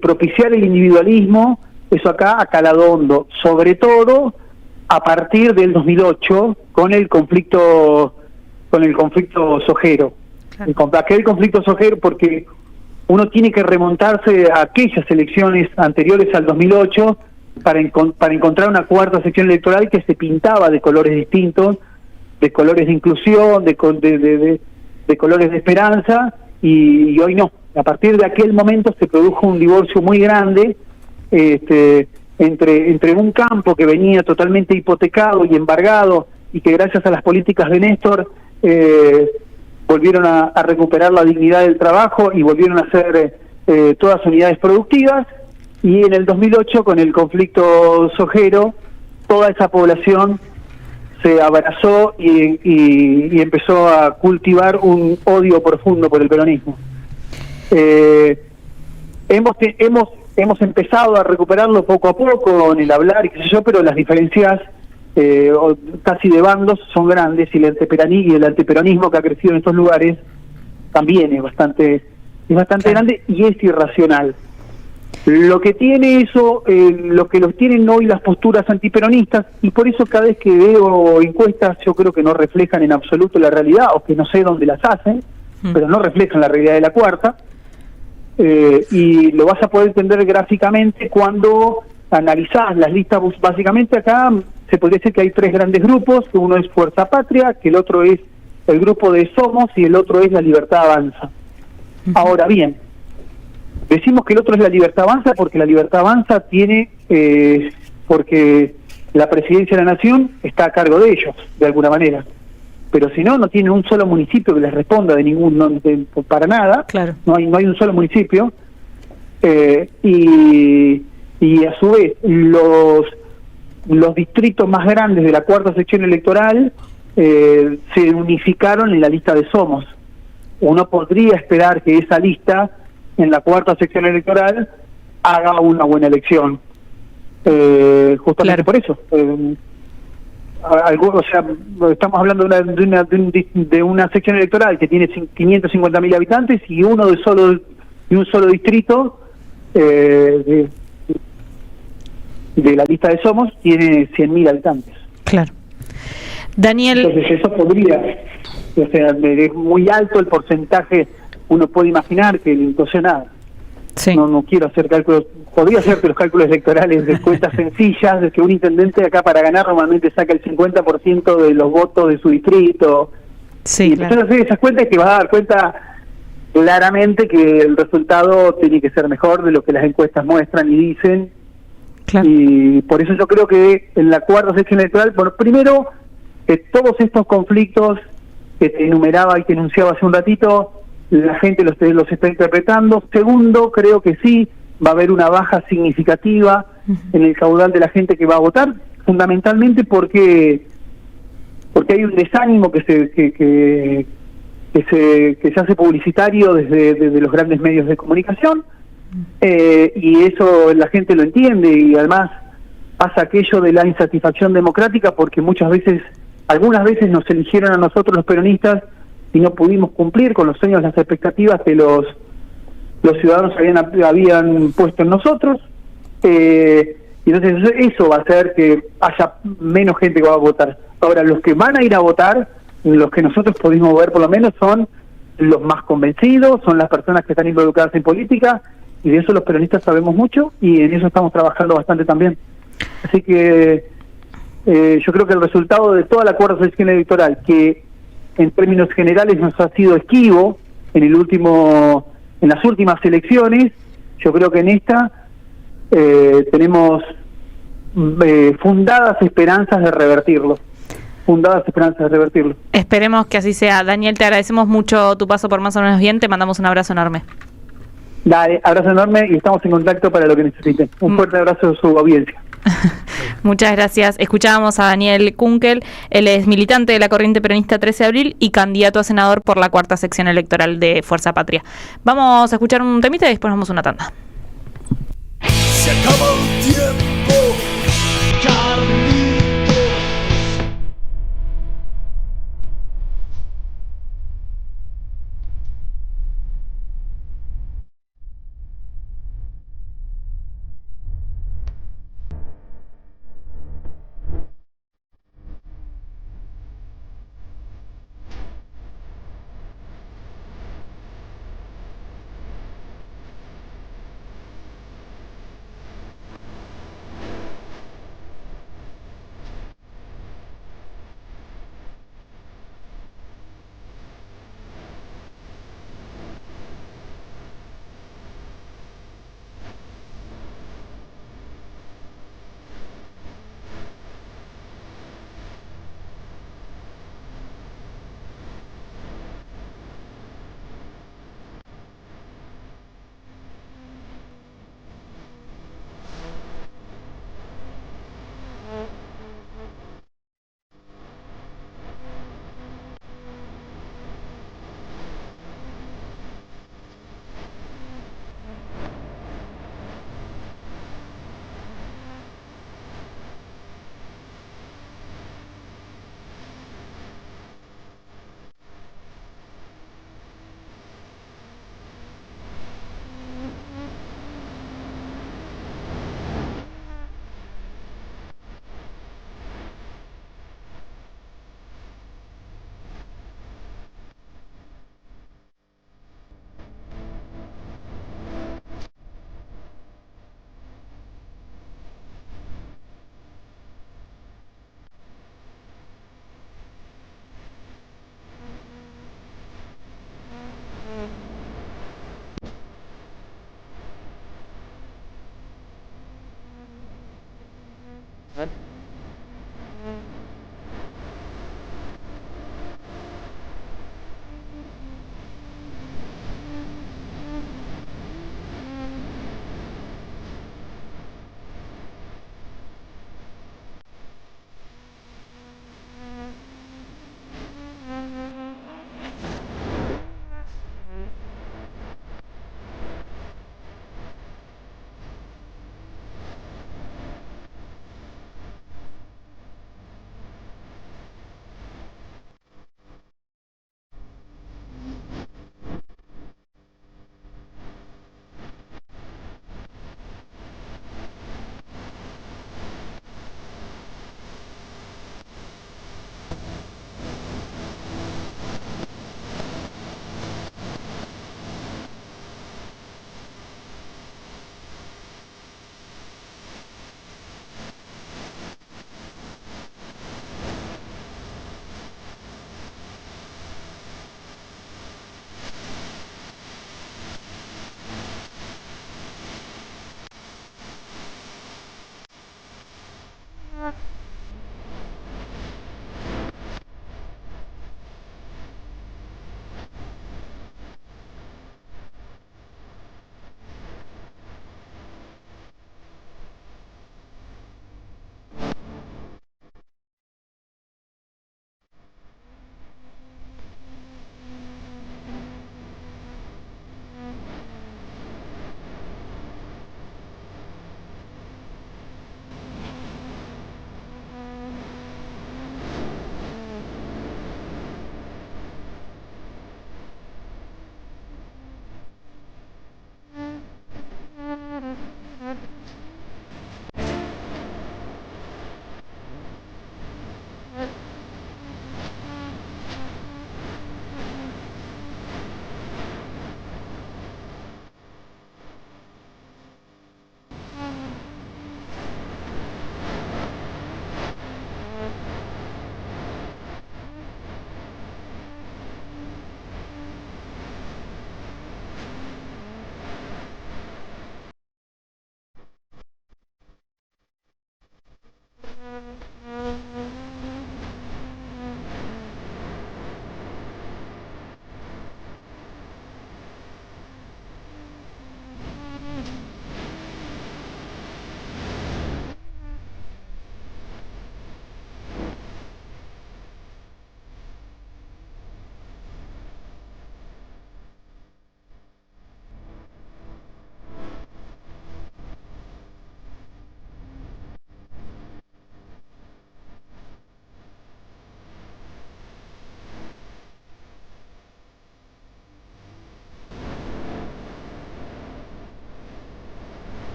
propiciar el individualismo, eso acá ha calado hondo, sobre todo a partir del 2008 con el conflicto sojero. Claro. Aquel conflicto sojero, porque uno tiene que remontarse a aquellas elecciones anteriores al 2008 para encontrar una cuarta sección electoral que se pintaba de colores distintos, de colores de inclusión, de colores de esperanza, y hoy no. A partir de aquel momento se produjo un divorcio muy grande entre un campo que venía totalmente hipotecado y embargado, y que gracias a las políticas de Néstor volvieron a recuperar la dignidad del trabajo y volvieron a hacer todas unidades productivas, y en el 2008 con el conflicto sojero toda esa población se abrazó y empezó a cultivar un odio profundo por el peronismo. Hemos empezado a recuperarlo poco a poco en el hablar y qué sé yo, pero las diferencias casi de bandos son grandes, y el antiperonismo que ha crecido en estos lugares también es bastante grande y es irracional. Lo que tiene eso, lo que los tienen hoy las posturas antiperonistas, y por eso cada vez que veo encuestas yo creo que no reflejan en absoluto la realidad, o que no sé dónde las hacen, pero no reflejan la realidad de la cuarta, y lo vas a poder entender gráficamente cuando analizás las listas. Básicamente acá se podría decir que hay tres grandes grupos, que uno es Fuerza Patria, que el otro es el grupo de Somos y el otro es la Libertad Avanza. Ahora bien, decimos que el otro es la Libertad Avanza porque la Libertad Avanza tiene, porque la presidencia de la Nación está a cargo de ellos, de alguna manera. Pero si no tiene un solo municipio que les responda para nada. Claro. No hay un solo municipio. Y a su vez, los distritos más grandes de la cuarta sección electoral se unificaron en la lista de Somos. Uno podría esperar que esa lista en la cuarta sección electoral haga una buena elección, justamente por eso. o sea, estamos hablando de una sección electoral que tiene 550.000 habitantes y un solo distrito de la lista de Somos tiene 100.000 habitantes. Claro. Daniel. Entonces eso podría, o sea, es muy alto el porcentaje, uno puede imaginar que entonces nada. Sí. No quiero hacer cálculos, podría hacerte los cálculos electorales de cuentas sencillas, de que un intendente acá para ganar normalmente saca el 50% de los votos de su distrito. Sí, y empezar a hacer esas cuentas que vas a dar cuenta claramente que el resultado tiene que ser mejor de lo que las encuestas muestran y dicen. Claro. Y por eso yo creo que en la cuarta sección electoral, bueno, primero, todos estos conflictos que te enumeraba y que enunciaba hace un ratito, la gente los está interpretando. Segundo, creo que sí, va a haber una baja significativa en el caudal de la gente que va a votar, fundamentalmente porque hay un desánimo que se hace publicitario desde los grandes medios de comunicación, y eso la gente lo entiende, y además pasa aquello de la insatisfacción democrática, porque algunas veces nos eligieron a nosotros los peronistas y no pudimos cumplir con los sueños, las expectativas que los ciudadanos habían puesto en nosotros, y entonces eso va a hacer que haya menos gente que va a votar. Ahora, los que van a ir a votar, los que nosotros pudimos ver por lo menos, son los más convencidos, son las personas que están involucradas en política, y de eso los peronistas sabemos mucho, y en eso estamos trabajando bastante también. Así que yo creo que el resultado de toda la cuarta sección electoral, que en términos generales nos ha sido esquivo en las últimas elecciones, yo creo que en esta tenemos fundadas esperanzas de revertirlo. Esperemos que así sea. Daniel, te agradecemos mucho tu paso por Más o Menos Bien, te mandamos un abrazo enorme. Dale, abrazo enorme y estamos en contacto para lo que necesiten. Un fuerte abrazo a su audiencia. Muchas gracias. Escuchábamos a Daniel Kunkel, él es militante de la corriente peronista 13 de abril y candidato a senador por la cuarta sección electoral de Fuerza Patria. Vamos a escuchar un temita y después nos vamos a una tanda. Se acaba el tiempo, Carlitos.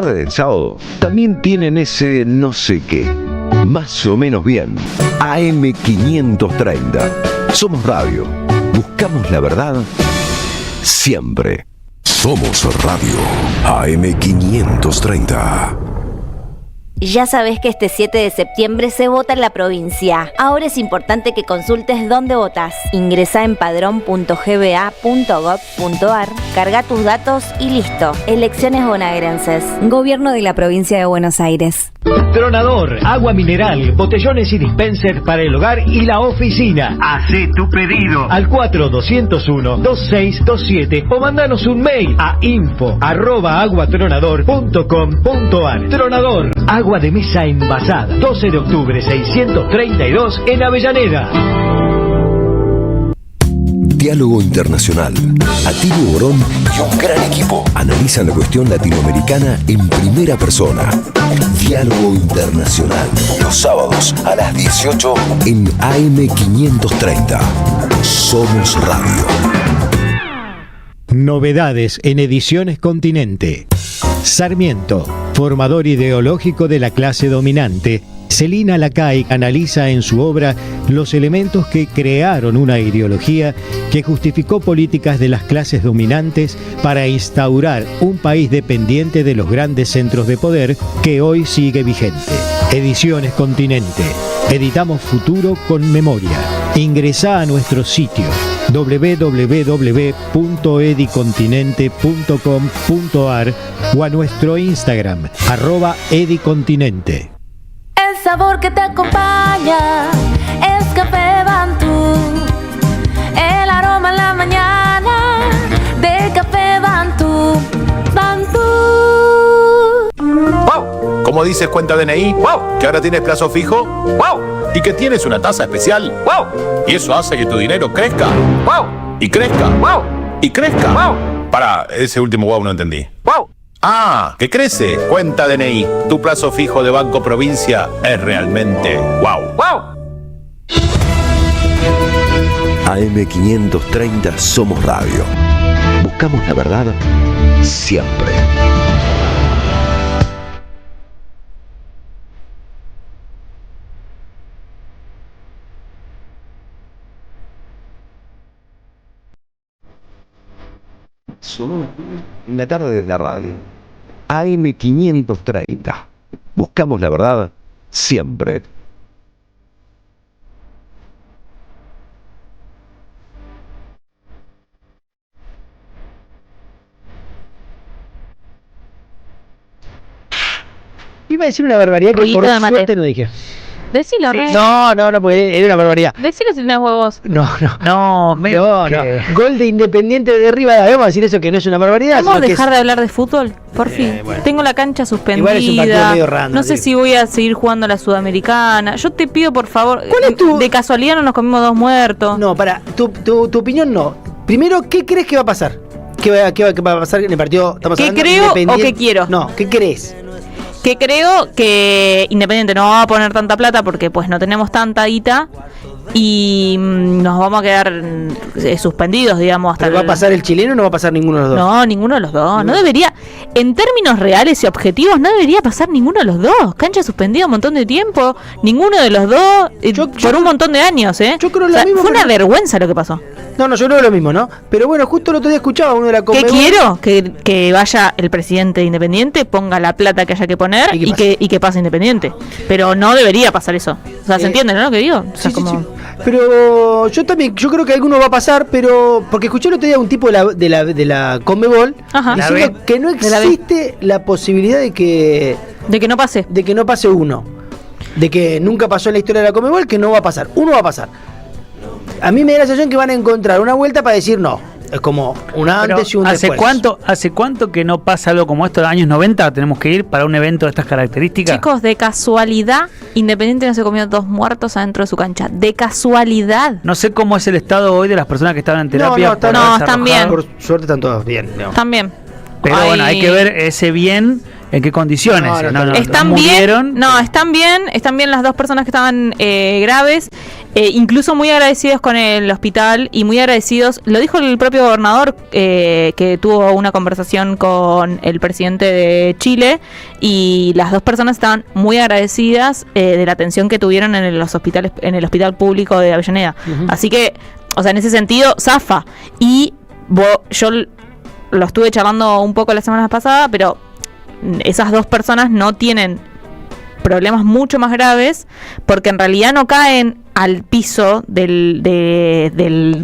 tarde del sábado también tienen ese no sé qué. Más o menos bien. AM530. Somos radio. Buscamos la verdad siempre. Somos Radio AM530. Ya sabes que este 7 de septiembre se vota en la provincia. Ahora es importante que consultes dónde votas. Ingresá en padrón.gba.gov.ar, carga tus datos y listo. Elecciones bonaerenses. Gobierno de la provincia de Buenos Aires. Tronador, agua mineral, botellones y dispensers para el hogar y la oficina. Hacé tu pedido al 4201-2627 o mandanos un mail a info@aguatronador.com.ar. Tronador, agua de mesa envasada. 12 de octubre 632 en Avellaneda. Diálogo Internacional. Atilio Borón y un gran equipo analizan la cuestión latinoamericana en primera persona. Diálogo Internacional. Los sábados a las 18 en AM530. Somos Radio. Novedades en Ediciones Continente. Sarmiento, formador ideológico de la clase dominante, Celina Lacay analiza en su obra los elementos que crearon una ideología que justificó políticas de las clases dominantes para instaurar un país dependiente de los grandes centros de poder que hoy sigue vigente. Ediciones Continente. Editamos futuro con memoria. Ingresá a nuestro sitio www.edicontinente.com.ar o a nuestro Instagram @edicontinente. El sabor que te acompaña es Café Bantú. El aroma en la mañana de Café Bantú. Bantú. ¡Wow! ¿Cómo dices cuenta DNI? ¡Wow! ¿Que ahora tienes plazo fijo? ¡Wow! ¿Y que tienes una tasa especial? ¡Wow! ¿Y eso hace que tu dinero crezca? ¡Wow! ¿Y crezca? ¡Wow! ¿Y crezca? ¡Wow! Para, ese último wow no entendí. ¡Wow! Ah, que crece. Cuenta DNI. Tu plazo fijo de Banco Provincia es realmente wow. ¡Wow! AM530 Somos Radio. Buscamos la verdad siempre. En la tarde de la radio. AM530. Buscamos la verdad siempre. Iba a decir una barbaridad que Ruidito por de mate. suerte no dije. Decilo, Rey. No, porque era una barbaridad. Decilo si tenés huevos. No. No. Gol de Independiente de Rivadavia. Vamos a decir eso que no es una barbaridad. ¿Vamos a sino que dejar de hablar de fútbol? Por fin. bueno. Tengo la cancha suspendida. Igual es un partido medio random, no sé sí. si voy a seguir jugando a la Sudamericana. Yo te pido, por favor. ¿Cuál es tu...? De casualidad no nos comimos 2 muertos. No, para. Tu opinión no. Primero, ¿qué crees que va a pasar? ¿Qué va a pasar en el partido? Estamos ¿Qué hablando creo Independiente. o qué quiero? No, ¿qué crees? Que creo que Independiente no va a poner tanta plata porque pues no tenemos tanta guita y nos vamos a quedar suspendidos, digamos, hasta ¿Pero va a pasar el chileno o no va a pasar ninguno de los dos? No, ninguno de los dos. No debería, en términos reales y objetivos, no debería pasar ninguno de los dos. Cancha suspendida un montón de tiempo, ninguno de los dos por un montón de años, ¿eh? Yo creo O sea, lo mismo. fue una vergüenza lo que pasó. No, yo creo lo mismo, ¿no? Pero bueno, justo el otro día escuchaba uno de la ¿Qué Conmebol. quiero? Que vaya el presidente de Independiente, ponga la plata que haya que poner y que pase Independiente. Pero no debería pasar eso. O sea, ¿se entiende, no lo que digo? O sea, Sí. Pero yo creo que alguno va a pasar, pero porque escuché el otro día un tipo de la Conmebol diciendo que no existe la posibilidad de que no pase. De que no pase uno. De que nunca pasó en la historia de la Conmebol, que no va a pasar. Uno va a pasar. A mí me da la sensación que van a encontrar una vuelta para decir no. Es como un antes y un después. ¿Hace cuánto que no pasa algo como esto? ¿En los años 90 tenemos que ir para un evento de estas características? Chicos, de casualidad, Independiente no se comió 2 muertos adentro de su cancha. De casualidad. No sé cómo es el estado hoy de las personas que estaban en terapia. están bien. Por suerte están todos bien. No. Están bien. Pero bueno, hay que ver ese bien en qué condiciones. Están bien. No, están bien las 2 personas que estaban graves. Incluso muy agradecidos con el hospital y muy agradecidos, lo dijo el propio gobernador, que tuvo una conversación con el presidente de Chile, y las dos personas estaban muy agradecidas de la atención que tuvieron en los hospitales, en el hospital público de Avellaneda. Así que, o sea, en ese sentido, zafa. Y yo lo estuve charlando un poco la semana pasada, pero esas dos personas no tienen problemas mucho más graves, porque en realidad no caen al piso del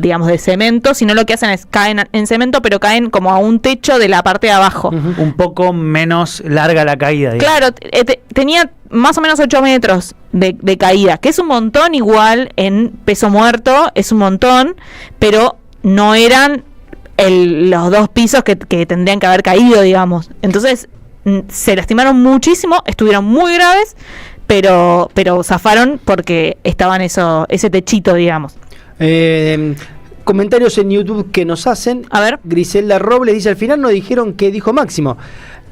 digamos, de cemento, sino lo que hacen es caen en cemento, pero caen como a un techo de la parte de abajo. Un poco menos larga la caída, digamos. Claro, tenía más o menos 8 metros de caída, que es un montón igual en peso muerto, es un montón, pero no eran los 2 pisos que tendrían que haber caído, digamos. Entonces se lastimaron muchísimo, estuvieron muy graves, pero zafaron porque estaban ese techito, digamos. Comentarios en YouTube que nos hacen. A ver. Griselda Robles dice: al final no dijeron qué dijo Máximo.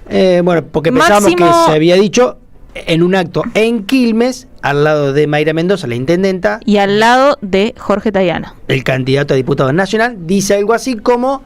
Bueno, porque pensábamos Máximo, que se había dicho en un acto en Quilmes, al lado de Mayra Mendoza, la intendenta, y al lado de Jorge Tayana, el candidato a diputado nacional. Dice algo así como: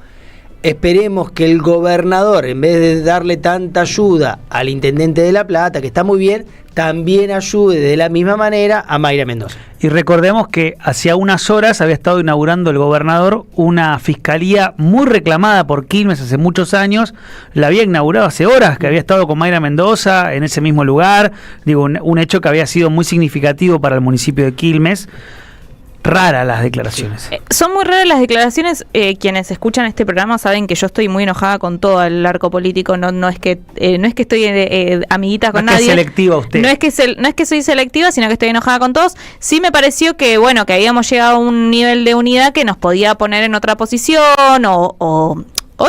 esperemos que el gobernador, en vez de darle tanta ayuda al intendente de La Plata, que está muy bien, también ayude de la misma manera a Mayra Mendoza. Y recordemos que hacía unas horas había estado inaugurando el gobernador una fiscalía muy reclamada por Quilmes hace muchos años. La había inaugurado hace horas, que había estado con Mayra Mendoza en ese mismo lugar. Digo, un hecho que había sido muy significativo para el municipio de Quilmes. Raras las declaraciones. Son muy raras las declaraciones. Quienes escuchan este programa saben que yo estoy muy enojada con todo el arco político. No es que estoy amiguita con nadie. No es selectiva usted. No es que soy selectiva, sino que estoy enojada con todos. Sí me pareció que que habíamos llegado a un nivel de unidad que nos podía poner en otra posición o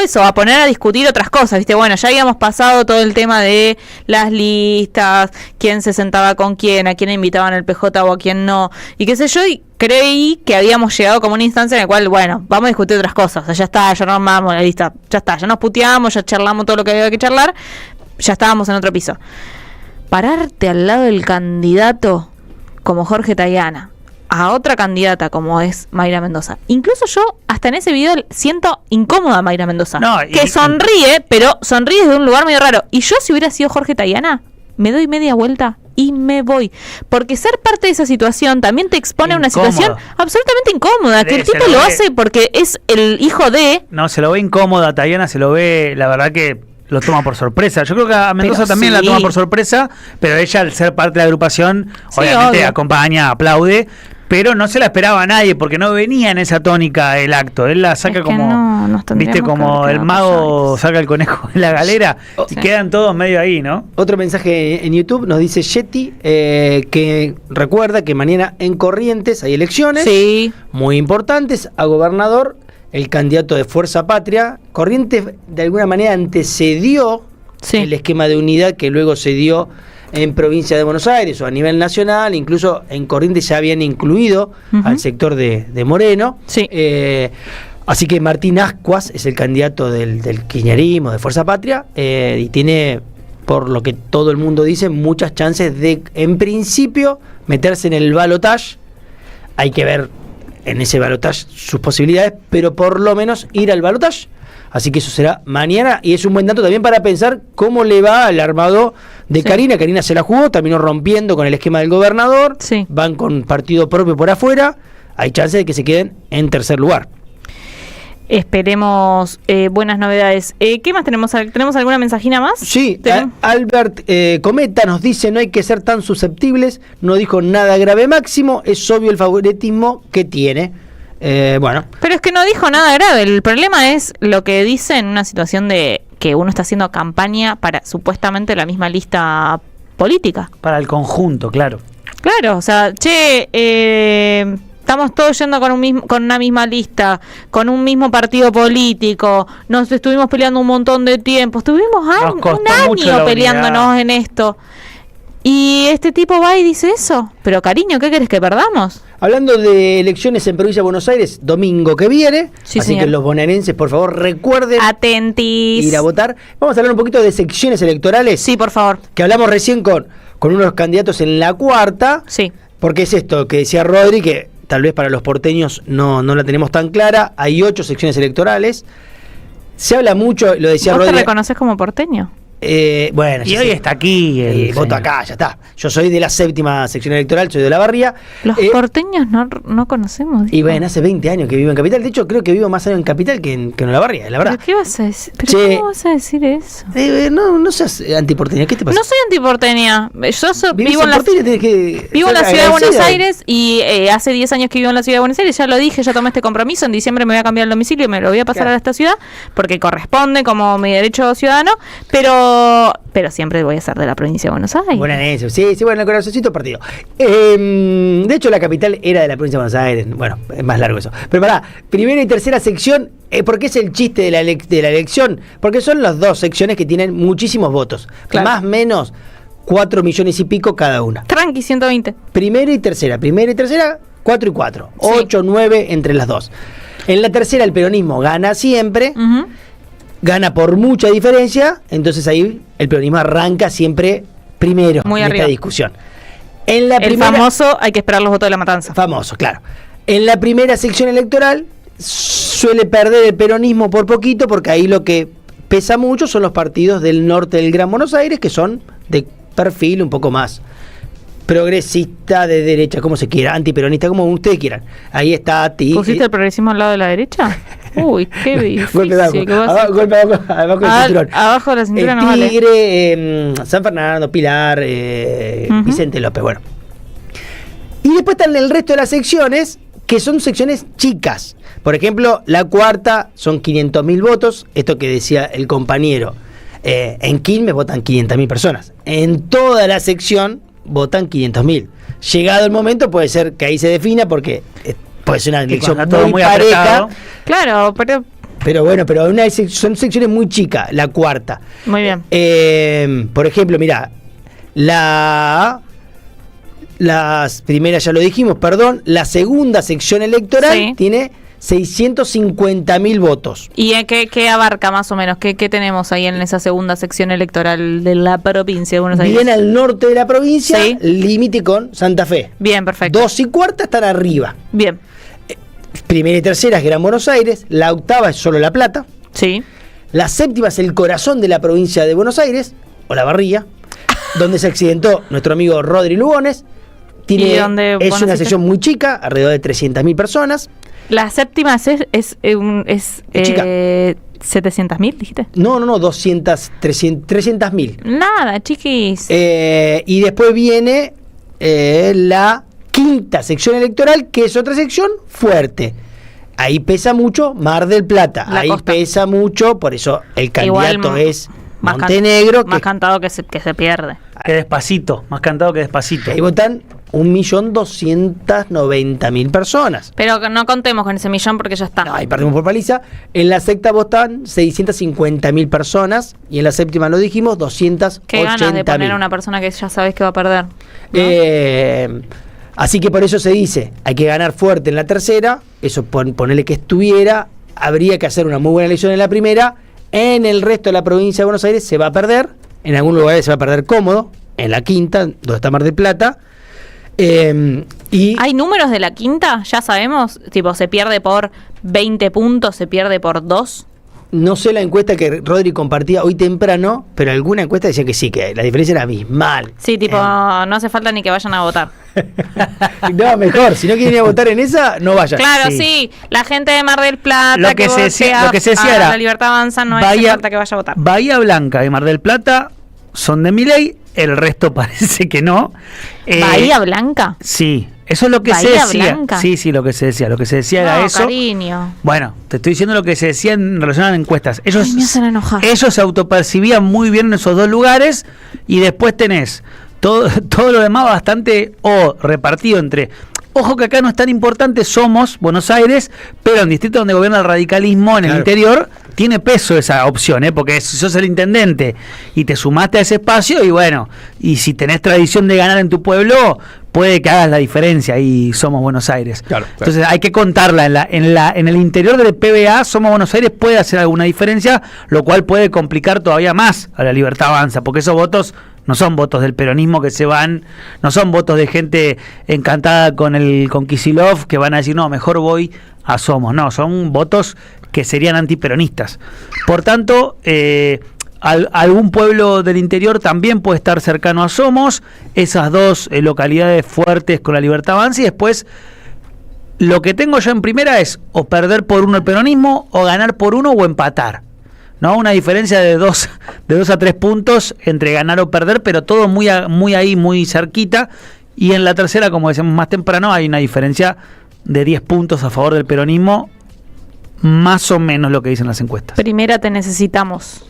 eso, a poner a discutir otras cosas, ¿viste? Bueno, ya habíamos pasado todo el tema de las listas, quién se sentaba con quién, a quién invitaban el PJ o a quién no, y qué sé yo, y creí que habíamos llegado como una instancia en la cual, bueno, vamos a discutir otras cosas, o sea, ya está, ya nos armamos la lista, ya está, ya nos puteamos, ya charlamos todo lo que había que charlar, ya estábamos en otro piso. Pararte al lado del candidato como Jorge Tayana, a otra candidata como es Mayra Mendoza. Incluso yo, hasta en ese video, siento incómoda a Mayra Mendoza. Que sonríe, pero sonríe desde un lugar medio raro. Y yo, si hubiera sido Jorge Tayana, me doy media vuelta y me voy. Porque ser parte de esa situación también te expone a una situación absolutamente incómoda. Que el tipo lo hace porque es el hijo de... No, se lo ve incómoda, a Tayana se lo ve, la verdad que lo toma por sorpresa. Yo creo que a Mendoza también la toma por sorpresa, pero ella, al ser parte de la agrupación, obviamente acompaña, aplaude, pero no se la esperaba a nadie porque no venía en esa tónica el acto. Él la saca viste, como el mago saca el conejo en la galera y quedan todos medio ahí, ¿no? Otro mensaje en YouTube nos dice Yeti, que recuerda que mañana en Corrientes hay elecciones muy importantes a gobernador. El candidato de Fuerza Patria, Corrientes, de alguna manera antecedió el esquema de unidad que luego se dio en provincia de Buenos Aires o a nivel nacional. Incluso en Corrientes ya habían incluido al sector de Moreno. Así que Martín Ascuas es el candidato del kirchnerismo, de Fuerza Patria, y tiene, por lo que todo el mundo dice, muchas chances de, en principio, meterse en el balotaje. Hay que ver en ese balotaje sus posibilidades, pero por lo menos ir al balotaje. Así que eso será mañana, y es un buen dato también para pensar cómo le va al armado de Karina. Karina se la jugó, terminó rompiendo con el esquema del gobernador, van con partido propio por afuera, hay chance de que se queden en tercer lugar. Esperemos buenas novedades. ¿Qué más tenemos? ¿Tenemos alguna mensajina más? Sí, Albert Cometa nos dice: no hay que ser tan susceptibles, no dijo nada grave Máximo, es obvio el favoritismo que tiene. Bueno. Pero es que no dijo nada grave, el problema es lo que dice en una situación de que uno está haciendo campaña para supuestamente la misma lista política. Para el conjunto, claro. Claro, o sea, estamos todos yendo con una misma lista, con un mismo partido político, nos estuvimos peleando un montón de tiempo, estuvimos un año peleándonos en esto. Y este tipo va y dice eso. Pero cariño, ¿qué querés que perdamos? Hablando de elecciones en provincia de Buenos Aires, domingo que viene, así señor. Que los bonaerenses, por favor, recuerden ir a votar. Vamos a hablar un poquito de secciones electorales. Sí, por favor. Que hablamos recién con unos candidatos en la cuarta. Sí. Porque es esto que decía Rodri, que tal vez para los porteños no la tenemos tan clara. Hay 8 secciones electorales. Se habla mucho, lo decía ¿Vos Rodri. te reconoces como porteño? Bueno, Y hoy está aquí. voto acá, ya está. Yo soy de la 7ª sección electoral, soy de La Barría. Los porteños no conocemos. Y bueno, hace 20 años que vivo en Capital. De hecho, creo que vivo más años en Capital que en La Barría, la verdad. ¿Pero qué vas a decir? ¿Cómo vas a decir eso? No seas antiporteña, ¿qué te pasa? No soy antiporteña. Yo vivo en la ciudad de ser Buenos agradecida. Aires y hace 10 años que vivo en la ciudad de Buenos Aires. Ya lo dije, ya tomé este compromiso. En diciembre me voy a cambiar el domicilio y me lo voy a pasar a esta ciudad porque corresponde como mi derecho ciudadano. Pero siempre voy a ser de la provincia de Buenos Aires. Bueno, eso. Sí, bueno, el corazoncito partido. De hecho, la capital era de la provincia de Buenos Aires. Bueno, es más largo eso. Pero pará, primera y tercera sección, ¿por qué es el chiste de la elección? Porque son las 2 secciones que tienen muchísimos votos. Claro. Más o menos 4 millones y pico cada una. Tranqui, 120. Primera y tercera, 4 y 4. 8, 9 entre las 2. En la tercera el peronismo gana siempre. Gana por mucha diferencia, entonces ahí el peronismo arranca siempre primero Muy en arriba. esta discusión. En la El famoso, hay que esperar los votos de la matanza. Famoso, claro. En la primera sección electoral suele perder el peronismo por poquito, porque ahí lo que pesa mucho son los partidos del norte del Gran Buenos Aires, que son de perfil un poco más progresista, de derecha, como se quiera, antiperonista, como ustedes quieran. Ahí está ¿Pusiste el progresismo al lado de la derecha? Uy, qué difícil. Golpe abajo del cinturón. Abajo de la cintura no vale. Tigre, San Fernando, Pilar, Vicente López, bueno. Y después están el resto de las secciones, que son secciones chicas. Por ejemplo, la cuarta son 500.000 votos, esto que decía el compañero. En Quilmes votan 500.000 personas. En toda la sección votan 500.000. Llegado el momento puede ser que ahí se defina, porque puede ser una elección muy pareja. Apretado. Claro, pero bueno, son secciones muy chicas, la cuarta. Muy bien. Por ejemplo, mirá, las primeras ya lo dijimos, perdón, la segunda sección electoral tiene 650.000 votos. ¿Y qué abarca más o menos? ¿Qué tenemos ahí en esa segunda sección electoral de la provincia de Buenos Aires? Bien al norte de la provincia, límite con Santa Fe. Bien, perfecto. 2 y cuarta están arriba. Bien. Primera y tercera es Gran Buenos Aires, la octava es solo La Plata. Sí. La séptima es el corazón de la provincia de Buenos Aires, o La Barría, donde se accidentó nuestro amigo Rodri Lugones. Es una sección muy chica, alrededor de 300.000 personas. La séptima es chica. 700.000, dijiste. No, 300.000. Nada, chiquis. Y después viene la quinta sección electoral, que es otra sección fuerte. Ahí pesa mucho Mar del Plata. Ahí pesa mucho, por eso el candidato es Montenegro. Más cantado que se pierde. Que Despacito, más cantado que Despacito. Ahí votan 1.290.000 personas. Pero que no contemos con ese millón porque ya está. No, ahí perdimos por paliza. En la sexta votan 650.000 personas y en la séptima lo dijimos, 280.000. Qué ganas de poner a una persona que ya sabes que va a perder, ¿no? Así que por eso se dice, hay que ganar fuerte en la tercera, eso ponerle que estuviera, habría que hacer una muy buena elección en la primera, en el resto de la provincia de Buenos Aires se va a perder, en algunos lugares se va a perder cómodo, en la quinta, donde está Mar del Plata. ¿Hay números de la quinta? Ya sabemos, tipo, se pierde por 20 puntos, se pierde por 2. No sé la encuesta que Rodri compartía hoy temprano, pero alguna encuesta decía que sí, que la diferencia era abismal. Sí, tipo, no hace falta ni que vayan a votar. No, mejor, si no quieren ir a votar en esa, no vayan. Claro, sí, la gente de Mar del Plata, lo que se decía era, La Libertad Avanza, no hace falta que vaya a votar. Bahía Blanca y Mar del Plata son de Milei, el resto parece que no. ¿Bahía Blanca? Sí. Eso es lo que se decía. Blanca. Sí, lo que se decía. Lo que se decía era eso. Cariño. Bueno, te estoy diciendo lo que se decía en relación a las encuestas. Ellos se autopercibían muy bien en esos dos lugares y después tenés todo lo demás bastante repartido entre... Ojo que acá no es tan importante, somos Buenos Aires, pero en distritos donde gobierna el radicalismo, en el interior, tiene peso esa opción, porque si sos el intendente y te sumaste a ese espacio, y bueno, y si tenés tradición de ganar en tu pueblo, puede que hagas la diferencia y Somos Buenos Aires. Claro. Entonces hay que contarla. En el interior del PBA, Somos Buenos Aires puede hacer alguna diferencia, lo cual puede complicar todavía más a la Libertad Avanza, porque esos votos no son votos del peronismo que se van, no son votos de gente encantada con Kicillof que van a decir, no, mejor voy a Somos. No, son votos que serían antiperonistas. Por tanto, algún pueblo del interior también puede estar cercano a Somos, esas dos localidades fuertes con la Libertad Avanza, y después lo que tengo yo en primera es o perder por 1 el peronismo, o ganar por 1 o empatar, ¿no? Una diferencia de 2 a 3 puntos entre ganar o perder, pero todo muy ahí, muy cerquita, y en la tercera, como decíamos más temprano, hay una diferencia de 10 puntos a favor del peronismo, más o menos lo que dicen las encuestas. Primera, te necesitamos.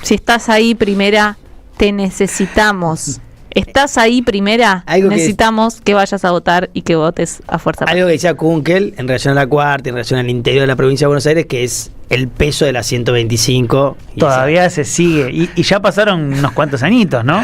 Si estás ahí, primera, te necesitamos. Estás ahí, primera, necesitamos que vayas a votar y que votes a fuerza. Algo que decía Kunkel en relación a la cuarta, en relación al interior de la provincia de Buenos Aires, que es el peso de la 125. Todavía se sigue, y ya pasaron unos cuantos añitos, ¿no?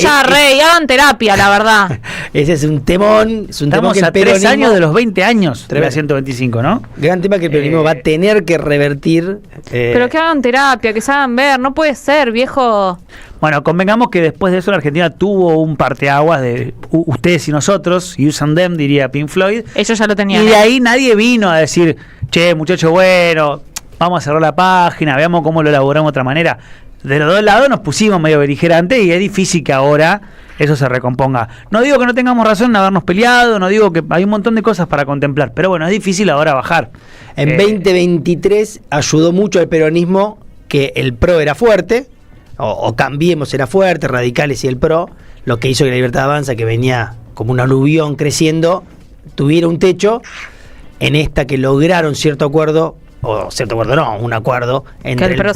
Hagan terapia, la verdad. Ese es un temón. Estamos que a 3 años de los 20 años de la 125, ¿no? Gran tema que el peronismo va a tener que revertir. Pero que hagan terapia, que se hagan ver, no puede ser, viejo. Bueno, convengamos que después de eso la Argentina tuvo un parteaguas de ustedes y nosotros, use and them, diría Pink Floyd. Ellos ya lo tenían. Y de ahí nadie vino a decir, che, muchacho, bueno, vamos a cerrar la página, veamos cómo lo elaboramos de otra manera. De los dos lados nos pusimos medio beligerantes y es difícil que ahora eso se recomponga. No digo que no tengamos razón en habernos peleado, no digo que hay un montón de cosas para contemplar, pero bueno, es difícil ahora bajar. En 2023 ayudó mucho al peronismo que el PRO era fuerte, o Cambiemos era fuerte, Radicales y el PRO, lo que hizo que la Libertad Avanza, que venía como un aluvión creciendo, tuviera un techo. En esta que lograron cierto acuerdo, un acuerdo entre el PRO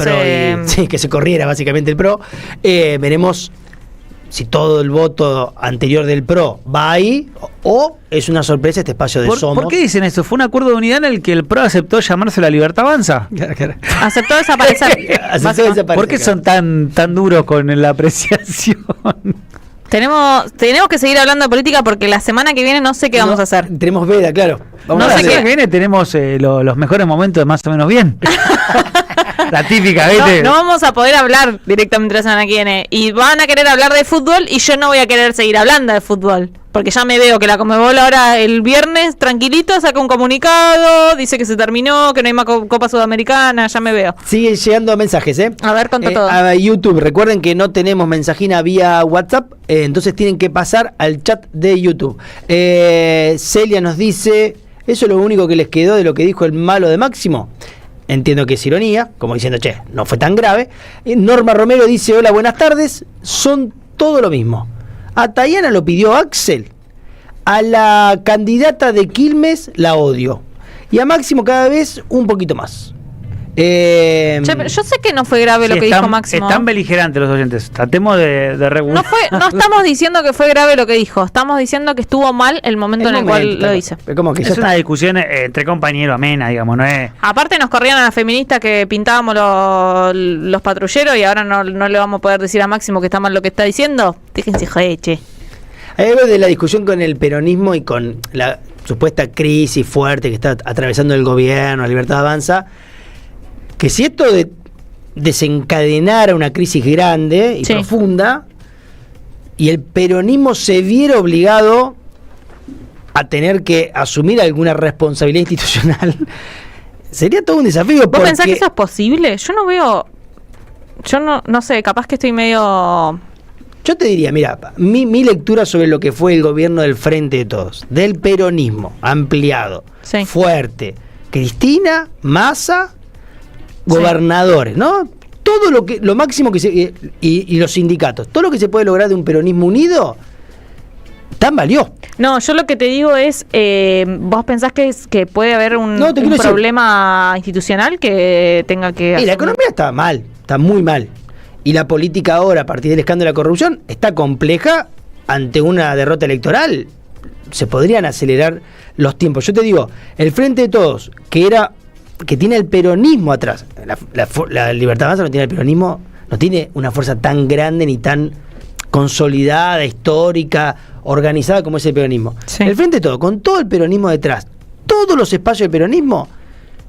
y que se corriera básicamente el PRO, veremos si todo el voto anterior del PRO va ahí o es una sorpresa este espacio de Somos. ¿Por qué dicen eso? ¿Fue un acuerdo de unidad en el que el PRO aceptó llamarse la Libertad Avanza? Aceptó desaparecer. ¿Por qué son tan duros con la apreciación? Tenemos que seguir hablando de política porque la semana que viene no sé qué vamos a hacer. Tenemos veda, claro. La semana que viene tenemos los mejores momentos de Más o Menos Bien. La típica, ¿viste? No vamos a poder hablar directamente la semana que viene. Y van a querer hablar de fútbol y yo no voy a querer seguir hablando de fútbol. Porque ya me veo que la Conmebol ahora el viernes, tranquilito, saca un comunicado, dice que se terminó, que no hay más Copa Sudamericana, ya me veo. Siguen llegando mensajes, ¿eh? A ver, conta todo. A YouTube, recuerden que no tenemos mensajina vía WhatsApp, entonces tienen que pasar al chat de YouTube. Celia nos dice, ¿eso es lo único que les quedó de lo que dijo el malo de Máximo? Entiendo que es ironía, como diciendo, che, no fue tan grave. Norma Romero dice, hola, buenas tardes, son todo lo mismo. A Tayana lo pidió Axel, a la candidata de Quilmes la odio, y a Máximo cada vez un poquito más. Yo sé que no fue grave lo que dijo Máximo. Están beligerantes los oyentes. Tratemos de regular. No estamos diciendo que fue grave lo que dijo. Estamos diciendo que estuvo mal el momento en el cual lo dice. Es una discusión entre compañeros amena, digamos, no es. Aparte nos corrían a las feministas que pintábamos los patrulleros y ahora no le vamos a poder decir a Máximo que está mal lo que está diciendo. Déjense joder, che. Hay algo de la discusión con el peronismo y con la supuesta crisis fuerte que está atravesando el gobierno, la Libertad Avanza, que si esto desencadenara una crisis grande y profunda, y el peronismo se viera obligado a tener que asumir alguna responsabilidad institucional, sería todo un desafío. ¿Vos pensás que eso es posible? Yo no veo... Yo no sé, capaz que estoy medio... Yo te diría, mira, mi lectura sobre lo que fue el gobierno del Frente de Todos, del peronismo ampliado, fuerte, Cristina, Massa, gobernadores, ¿no? Todo lo máximo que y los sindicatos, todo lo que se puede lograr de un peronismo unido, tan valió. No, yo lo que te digo es, ¿vos pensás que puede haber un problema institucional que tenga que... Y la economía está mal, está muy mal. Y la política ahora, a partir del escándalo de la corrupción, está compleja ante una derrota electoral. Se podrían acelerar los tiempos. Yo te digo, el Frente de Todos, que tiene el peronismo atrás. La Libertad Avanza no tiene el peronismo, no tiene una fuerza tan grande ni tan consolidada, histórica organizada como es el peronismo. El Frente de Todos, con todo el peronismo detrás, todos los espacios del peronismo,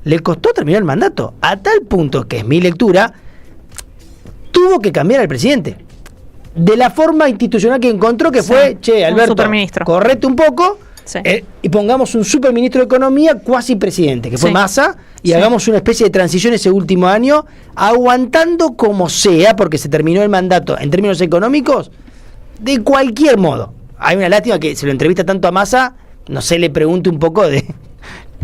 le costó terminar el mandato, a tal punto que es mi lectura, tuvo que cambiar al presidente. De la forma institucional que encontró, que fue, che, Alberto, correte un poco, y pongamos un superministro de Economía cuasi presidente, que fue Massa, y hagamos una especie de transición ese último año, aguantando como sea, porque se terminó el mandato en términos económicos, de cualquier modo. Hay una lástima que se lo entrevista tanto a Massa, no sé, le pregunte un poco de,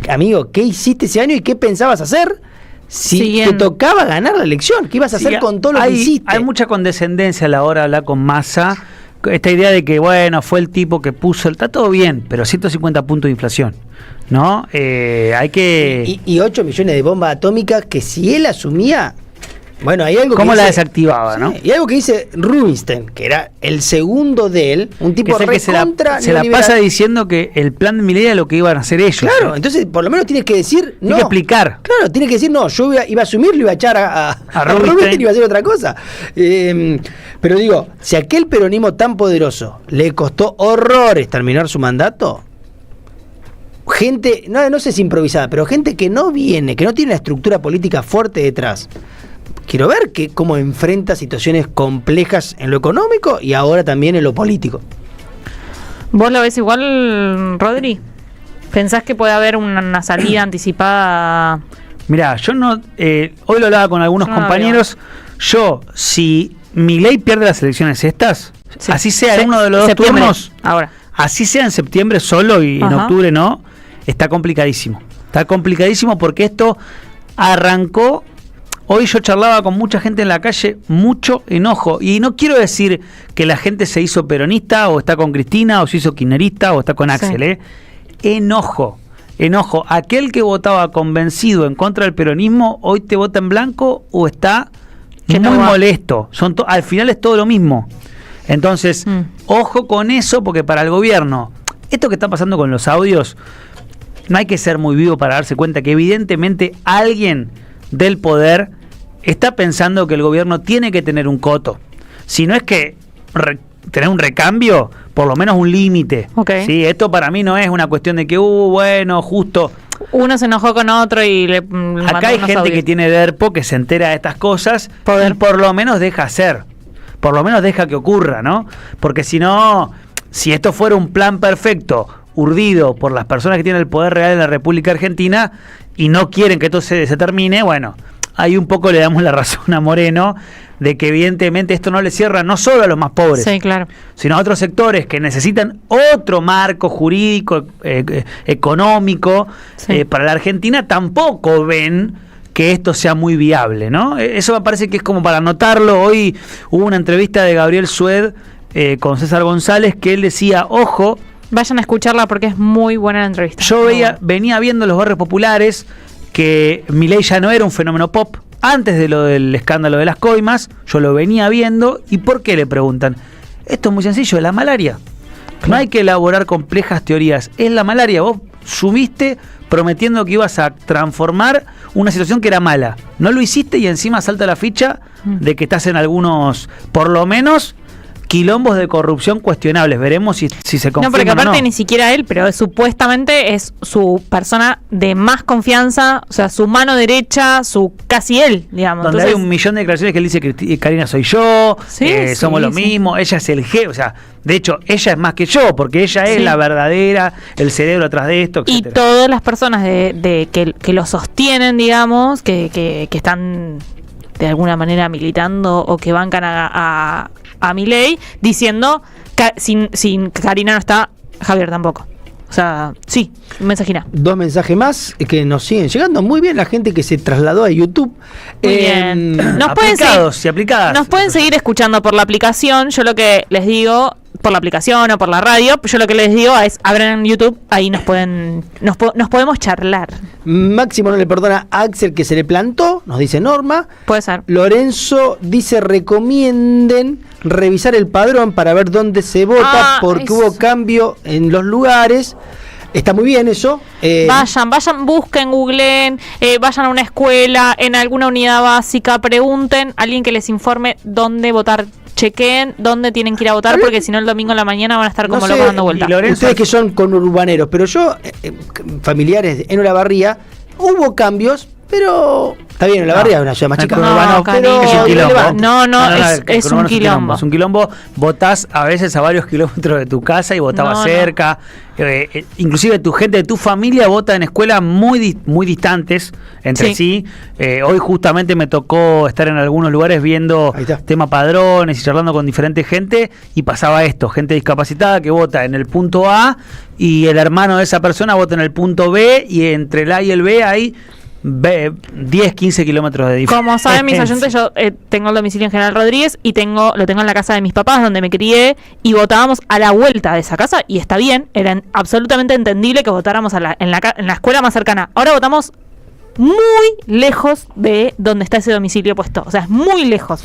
amigo, ¿qué hiciste ese año y qué pensabas hacer? Si te tocaba ganar la elección, ¿qué ibas a hacer con todo lo que hiciste? Hay mucha condescendencia a la hora de hablar con Massa. Esta idea de que, bueno, fue el tipo que puso, está todo bien, pero 150 puntos de inflación, ¿no? Hay que... Y 8 millones de bombas atómicas que si él asumía... Bueno, hay algo ¿Cómo que la dice, desactivaba, no? Y algo que dice Rubinstein, que era el segundo de él, un tipo que se la pasa diciendo que el plan de Milei era lo que iban a hacer ellos. Claro, entonces por lo menos tienes que decir... Tiene que explicar. Claro, tienes que decir, no, yo iba a asumir, lo iba a echar a Rubinstein y iba a hacer otra cosa. Pero digo, si aquel peronismo tan poderoso le costó horrores terminar su mandato, gente, no sé si improvisada, pero gente que no viene, que no tiene una estructura política fuerte detrás, quiero ver cómo enfrenta situaciones complejas en lo económico y ahora también en lo político. ¿Vos lo ves igual, Rodri? ¿Pensás que puede haber una salida anticipada? Mirá, yo no... hoy lo hablaba con algunos compañeros. Si Milei pierde las elecciones estas, así sea en uno de los dos turnos, así sea en septiembre solo y en octubre no, está complicadísimo. Está complicadísimo porque esto arrancó... Hoy yo charlaba con mucha gente en la calle, mucho enojo. Y no quiero decir que la gente se hizo peronista, o está con Cristina, o se hizo kirchnerista, o está con Axel. Enojo. Aquel que votaba convencido en contra del peronismo, hoy te vota en blanco o está muy molesto. Al final es todo lo mismo. Entonces, ojo con eso, porque para el gobierno, esto que está pasando con los audios, no hay que ser muy vivo para darse cuenta que evidentemente alguien del poder está pensando que el gobierno tiene que tener un coto. Si no es que tener un recambio, por lo menos un límite. ¿Sí? Esto para mí no es una cuestión de que, justo... Uno se enojó con otro y le acá hay gente que tiene derpo, que se entera de estas cosas y por lo menos deja hacer. Por lo menos deja que ocurra, ¿no? Porque si no, si esto fuera un plan perfecto, urdido por las personas que tienen el poder real en la República Argentina y no quieren que esto se termine, bueno, ahí un poco le damos la razón a Moreno de que evidentemente esto no le cierra no solo a los más pobres, sino a otros sectores que necesitan otro marco jurídico, económico, para la Argentina. Tampoco ven que esto sea muy viable, ¿no? Eso me parece que es como para anotarlo. Hoy hubo una entrevista de Gabriel Sued con César González que él decía, ojo, vayan a escucharla porque es muy buena la entrevista. Yo venía viendo los barrios populares que Milei ya no era un fenómeno pop. Antes de lo del escándalo de las coimas, yo lo venía viendo. ¿Y por qué? Le preguntan. Esto es muy sencillo, es la malaria. No hay que elaborar complejas teorías. Es la malaria. Vos subiste prometiendo que ibas a transformar una situación que era mala. No lo hiciste y encima salta la ficha de que estás en algunos, por lo menos, quilombos de corrupción cuestionables. Veremos si se confirma. No, porque aparte ni siquiera él, pero supuestamente es su persona de más confianza, o sea, su mano derecha, casi él, digamos. Donde hay un millón de declaraciones que él dice que Karina soy yo, somos lo mismo, ella es el jefe, o sea, de hecho, ella es más que yo, porque ella es la verdadera, el cerebro atrás de esto, etcétera. Y todas las personas que lo sostienen, digamos, que están de alguna manera militando o que bancan a Milei, diciendo sin Karina no está, Javier tampoco. O sea, sí, un mensajina. 2 mensajes más que nos siguen llegando. Muy bien la gente que se trasladó a YouTube. Muy bien. Aplicados y aplicadas. Nos pueden seguir escuchando por la aplicación. Yo lo que les digo, por la aplicación o por la radio, yo lo que les digo es, abran YouTube, ahí nos podemos charlar. Máximo no le perdona a Axel que se le plantó, nos dice Norma. Puede ser. Lorenzo dice, recomienden revisar el padrón para ver dónde se vota, porque hubo cambio en los lugares. Está muy bien eso. Vayan, busquen, googleen, vayan a una escuela, en alguna unidad básica, pregunten a alguien que les informe dónde votar chequeen dónde tienen que ir a votar, porque si no el domingo en la mañana van a estar como locos dando vueltas. Ustedes que son conurbaneros, pero yo, familiares en Olavarría, hubo cambios, pero está bien, Olavarría es una ciudad más chica. Pero es un quilombo. Es un quilombo. Es un quilombo. Votás a veces a varios kilómetros de tu casa y votabas cerca. Inclusive tu gente de tu familia vota en escuelas muy distantes entre sí. Hoy justamente me tocó estar en algunos lugares viendo tema padrones y charlando con diferente gente, y pasaba esto: gente discapacitada que vota en el punto A y el hermano de esa persona vota en el punto B, y entre el A y el B hay 10, 15 kilómetros de diferencia. Como saben mis oyentes, yo tengo el domicilio en General Rodríguez y lo tengo en la casa de mis papás, donde me crié, y votábamos a la vuelta de esa casa, y está bien, era absolutamente entendible que votáramos en la escuela más cercana. Ahora votamos muy lejos de donde está ese domicilio puesto, o sea, es muy lejos.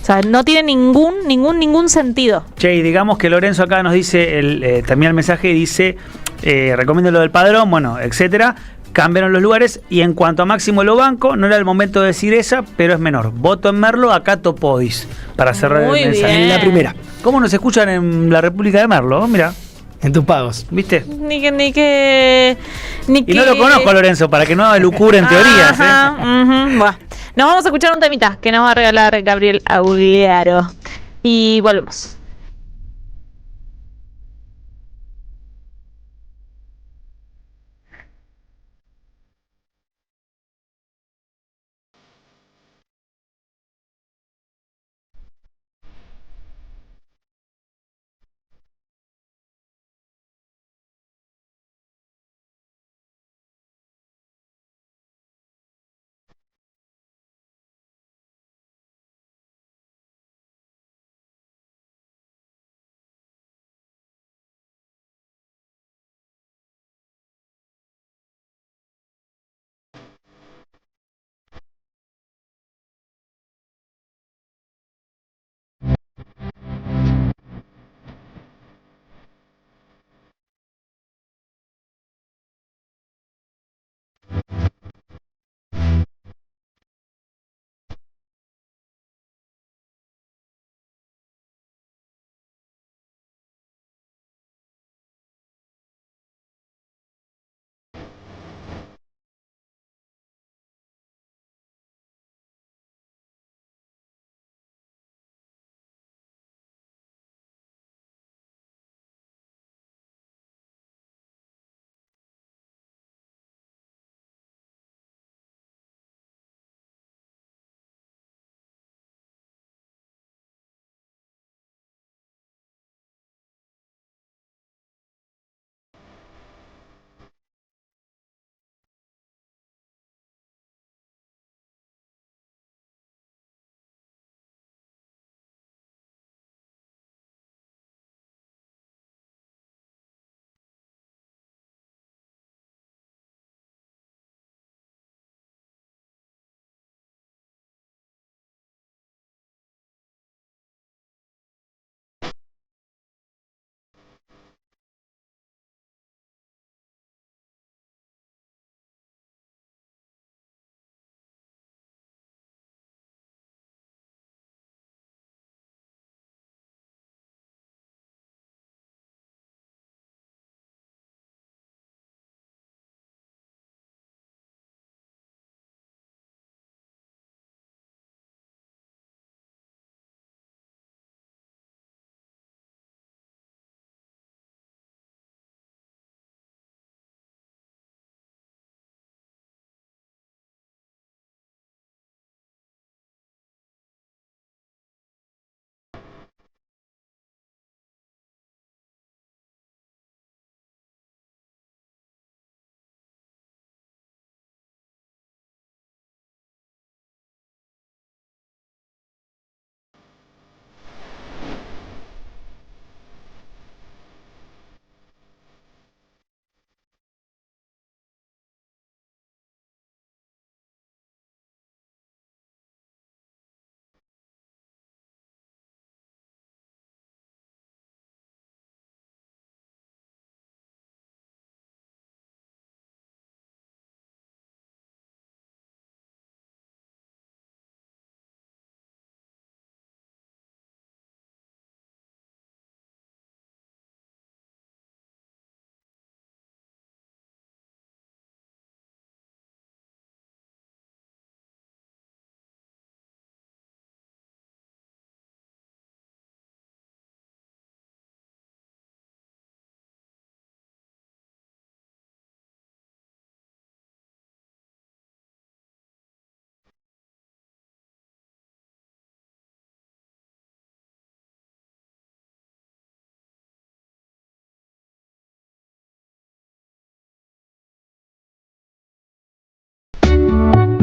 O sea, no tiene ningún sentido. Che, y digamos que Lorenzo acá nos dice, también el mensaje dice, recomiendo lo del padrón, bueno, etcétera. Cambiaron los lugares, y en cuanto a Máximo lo banco, no era el momento de decir esa, pero es menor. Voto en Merlo, acá Topodis, para cerrar Muy el mensaje. bien. En la primera. ¿Cómo nos escuchan en la República de Merlo? Mira. En tus pagos. ¿Viste? Ni que Y no lo conozco a Lorenzo, para que no elucuren teorías. Buah. Nos vamos a escuchar un temita que nos va a regalar Gabriel Auliaro. Y volvemos.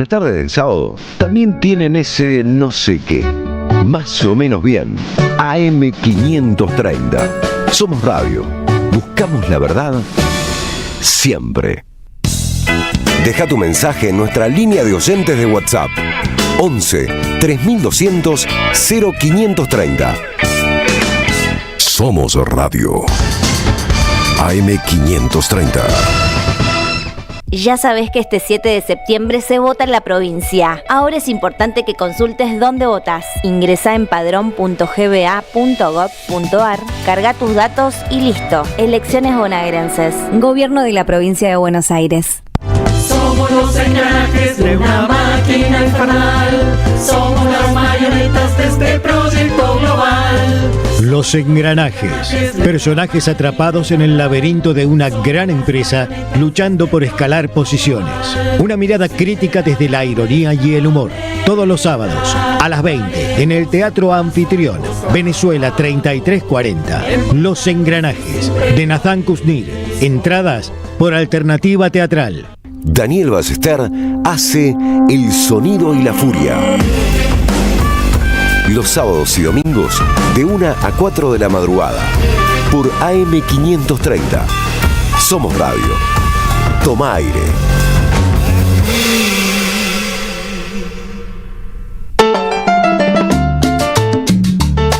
La tarde del sábado también tienen ese no sé qué. Más o menos bien. AM530. Somos radio. Buscamos la verdad siempre. Deja tu mensaje en nuestra línea de oyentes de WhatsApp. 11 3200 0530. Somos Radio. AM530. Ya sabes que este 7 de septiembre se vota en la provincia. Ahora es importante que consultes dónde votás. Ingresá en padrón.gba.gov.ar, carga tus datos y listo. Elecciones bonaerenses. Gobierno de la Provincia de Buenos Aires. Somos los engranajes de una máquina infernal. Somos las marionetas de este proyecto global. Los engranajes, personajes atrapados en el laberinto de una gran empresa luchando por escalar posiciones. Una mirada crítica desde la ironía y el humor. Todos los sábados a las 20 en el Teatro Anfitrión, Venezuela 3340. Los engranajes de Nathan Kuznir. Entradas por Alternativa Teatral. Daniel Ballester hace El Sonido y la Furia. Los sábados y domingos de 1 a 4 de la madrugada por AM530. Somos Radio. Toma aire.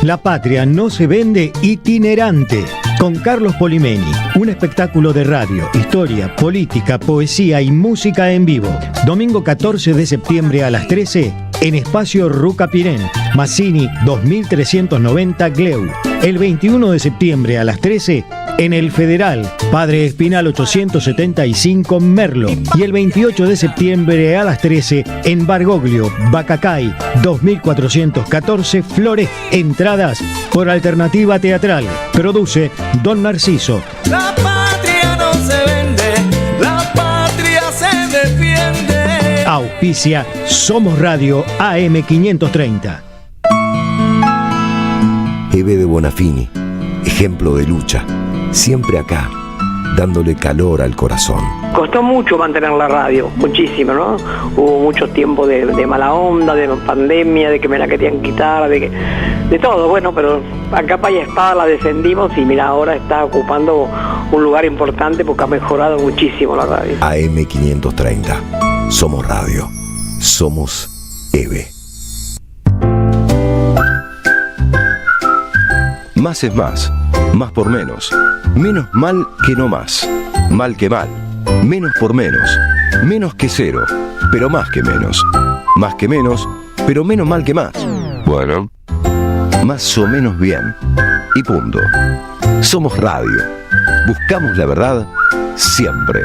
La patria no se vende itinerante. Con Carlos Polimeni, un espectáculo de radio, historia, política, poesía y música en vivo. Domingo 14 de septiembre a las 13 en Espacio Ruca Pirén, Mazzini 2390 Gleu. El 21 de septiembre a las 13 en el Federal, Padre Espinal 875 Merlo. Y el 28 de septiembre a las 13 en Bargoglio, Bacacay 2414 Flores. Entradas por Alternativa Teatral. Produce Don Narciso. La patria no se vende, la patria se defiende. Auspicia Somos Radio AM530. Eve de Bonafini, ejemplo de lucha. Siempre acá, dándole calor al corazón. Costó mucho mantener la radio, muchísimo, ¿no? Hubo mucho tiempo de mala onda, de pandemia, de que me la querían quitar, de todo, bueno, pero a capa y espada la defendimos y mira, ahora está ocupando un lugar importante porque ha mejorado muchísimo la radio. AM530. Somos Radio. Somos EVE. Más es más. Más por menos. Menos mal que no más. Mal que mal. Menos por menos. Menos que cero, pero más que menos. Más que menos, pero menos mal que más. Bueno, más o menos bien. Y punto. Somos Radio. Buscamos la verdad siempre.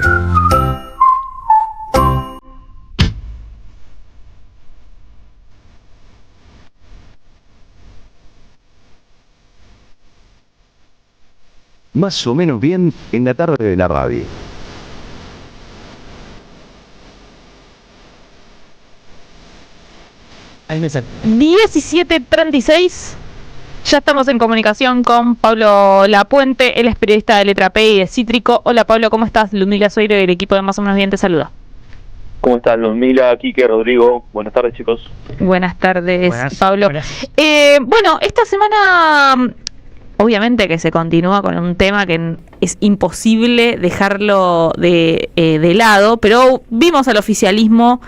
Más o menos bien en la tarde de la radio. Ahí me sale. 17:36. Ya estamos en comunicación con Pablo Lapuente, él es periodista de Letra P y de Cítrico. Hola Pablo, ¿cómo estás? Ludmila Sueiro y el equipo de Más o menos bien te saluda. ¿Cómo estás, Ludmila, Quique, Rodrigo? Buenas tardes, chicos. Buenas tardes, Buenas, Pablo. buenas. Bueno, esta semana obviamente que se continúa con un tema que es imposible dejarlo de lado, pero vimos al oficialismo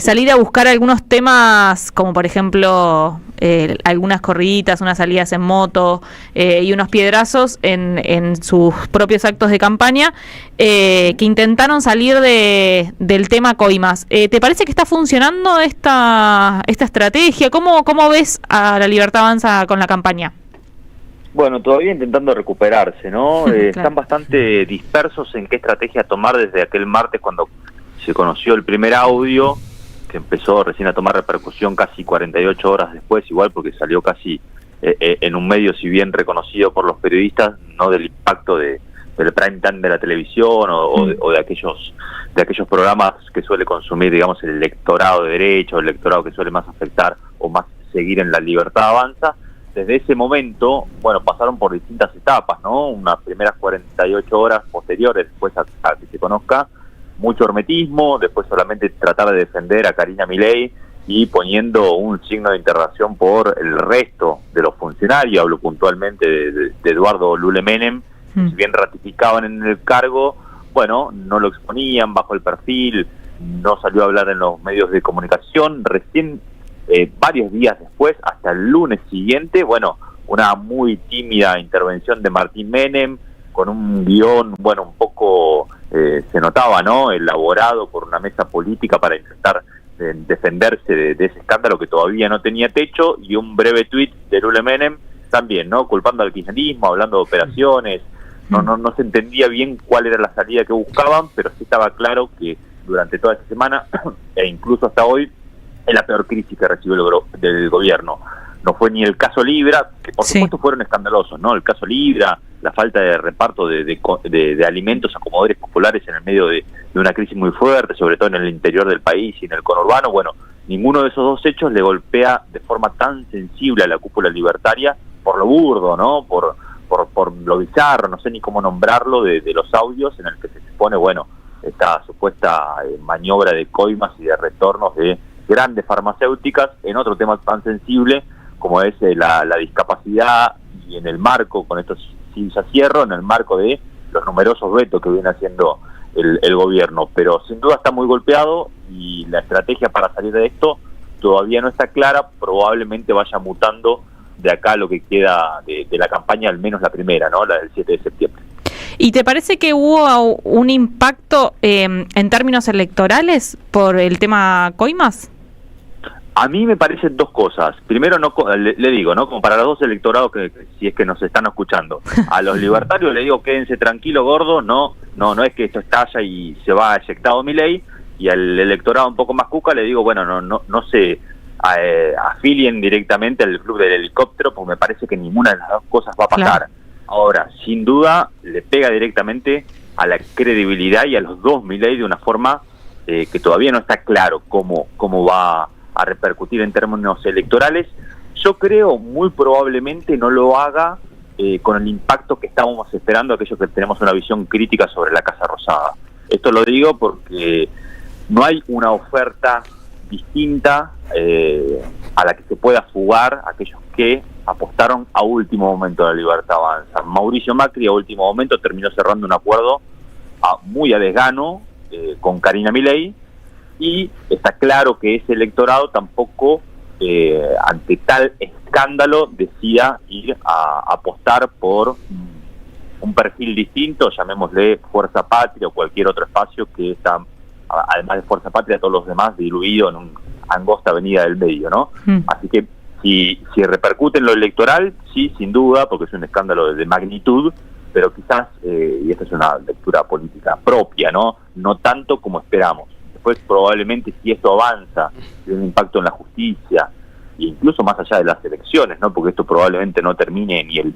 salir a buscar algunos temas, como por ejemplo algunas corriditas, unas salidas en moto y unos piedrazos en sus propios actos de campaña, que intentaron salir del tema coimas. ¿Te parece que está funcionando esta estrategia? ¿Cómo ves a la Libertad Avanza con la campaña? Bueno, todavía intentando recuperarse, ¿no? Claro. Están bastante dispersos en qué estrategia tomar desde aquel martes cuando se conoció el primer audio, que empezó recién a tomar repercusión casi 48 horas después, igual porque salió casi en un medio, si bien reconocido por los periodistas, no del impacto del prime time de la televisión o de aquellos programas que suele consumir, digamos, el electorado de derecha, o el electorado que suele más afectar o más seguir en la Libertad Avanza. Desde ese momento, bueno, pasaron por distintas etapas, ¿no? Unas primeras 48 horas posteriores, después a que se conozca, mucho hermetismo, después solamente tratar de defender a Karina Milei y poniendo un signo de interrogación por el resto de los funcionarios. Hablo puntualmente de Eduardo Lule Menem. Si bien ratificaban en el cargo, bueno, no lo exponían bajo el perfil, no salió a hablar en los medios de comunicación. Recién, varios días después, hasta el lunes siguiente, bueno, una muy tímida intervención de Martín Menem, con un guión, bueno, un poco, se notaba, ¿no?, elaborado por una mesa política para intentar defenderse de ese escándalo que todavía no tenía techo, y un breve tuit de Lule Menem también, ¿no?, culpando al kirchnerismo, hablando de operaciones. No se entendía bien cuál era la salida que buscaban, pero sí estaba claro que durante toda esta semana, e incluso hasta hoy, es la peor crisis que recibió del gobierno. No fue ni el caso Libra, que por supuesto fueron escandalosos, ¿no? El caso Libra, la falta de reparto de alimentos a comedores populares en el medio de una crisis muy fuerte, sobre todo en el interior del país y en el conurbano. Bueno, ninguno de esos dos hechos le golpea de forma tan sensible a la cúpula libertaria, por lo burdo, ¿no?, por lo bizarro, no sé ni cómo nombrarlo, de los audios en el que se expone, bueno, esta supuesta maniobra de coimas y de retornos de grandes farmacéuticas en otro tema tan sensible como es la discapacidad, y en el marco, con esto sí ya cierro, en el marco de los numerosos vetos que viene haciendo el gobierno. Pero sin duda está muy golpeado, y la estrategia para salir de esto todavía no está clara. Probablemente vaya mutando de acá lo que queda de la campaña, al menos la primera, ¿no?, la del 7 de septiembre. ¿Y te parece que hubo un impacto en términos electorales por el tema coimas? A mí me parecen dos cosas. Primero, le digo, ¿no?, como para los dos electorados que si es que nos están escuchando. A los libertarios le digo, quédense tranquilo, gordo, no es que esto estalla y se va eyectado Milei. Y al electorado un poco más cuca le digo, bueno, no se afilien directamente al club del helicóptero, porque me parece que ninguna de las dos cosas va a pasar. Claro. Ahora, sin duda, le pega directamente a la credibilidad y a los dos Milei de una forma que todavía no está claro cómo va a repercutir en términos electorales. Yo creo muy probablemente no lo haga con el impacto que estábamos esperando aquellos que tenemos una visión crítica sobre la Casa Rosada. Esto lo digo porque no hay una oferta distinta a la que se pueda fugar aquellos que apostaron a último momento a la Libertad Avanza. Mauricio Macri a último momento terminó cerrando un acuerdo muy a desgano con Karina Milei, y está claro que ese electorado tampoco, ante tal escándalo, decida ir a apostar por un perfil distinto, llamémosle Fuerza Patria o cualquier otro espacio que está, además de Fuerza Patria, todos los demás diluidos en una angosta avenida del medio, ¿no? Así que si repercute en lo electoral, sí, sin duda, porque es un escándalo de magnitud, pero quizás, y esta es una lectura política propia, no tanto como esperamos. Después probablemente, si esto avanza, tiene un impacto en la justicia, e incluso más allá de las elecciones, ¿no?, porque esto probablemente no termine ni el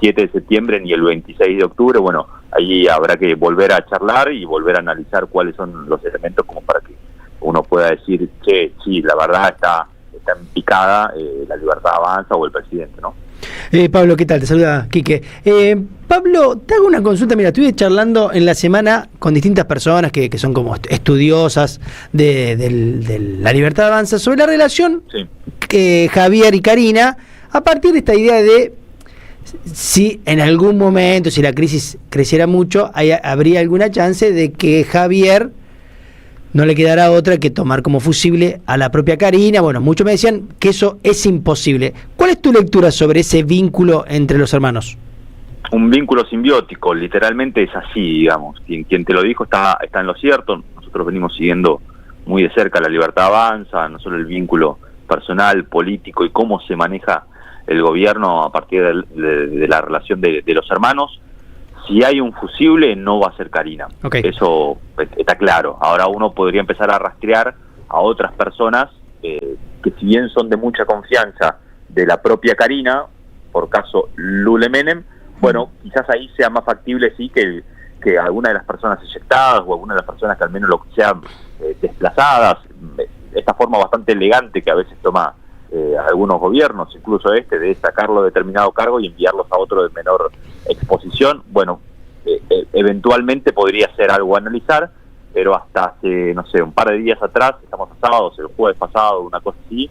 7 de septiembre ni el 26 de octubre, bueno, ahí habrá que volver a charlar y volver a analizar cuáles son los elementos como para que uno pueda decir, che, sí, la verdad está en picada la Libertad Avanza o el presidente, ¿no? Pablo, ¿qué tal? Te saluda Quique. Pablo, te hago una consulta. Mira, estuve charlando en la semana con distintas personas que son como estudiosas de la Libertad Avanza sobre la relación Javier y Karina, a partir de esta idea de si en algún momento, si la crisis creciera mucho, habría alguna chance de que Javier no le quedará otra que tomar como fusible a la propia Karina. Bueno, muchos me decían que eso es imposible. ¿Cuál es tu lectura sobre ese vínculo entre los hermanos? Un vínculo simbiótico, literalmente es así, digamos. Quien te lo dijo está en lo cierto. Nosotros venimos siguiendo muy de cerca la Libertad Avanza, no solo el vínculo personal, político y cómo se maneja el gobierno a partir de la relación de los hermanos. Si hay un fusible, no va a ser Karina. Okay. Eso está claro. Ahora uno podría empezar a rastrear a otras personas que si bien son de mucha confianza de la propia Karina, por caso Lule Menem, bueno, quizás ahí sea más factible sí que alguna de las personas eyectadas o alguna de las personas que al menos lo sean desplazadas, esta forma bastante elegante que a veces toma algunos gobiernos, incluso de sacarlo de determinado cargo y enviarlos a otro de menor exposición. Bueno, eventualmente podría ser algo a analizar, pero hasta hace, no sé, un par de días atrás, estamos a sábados, el jueves pasado, una cosa así,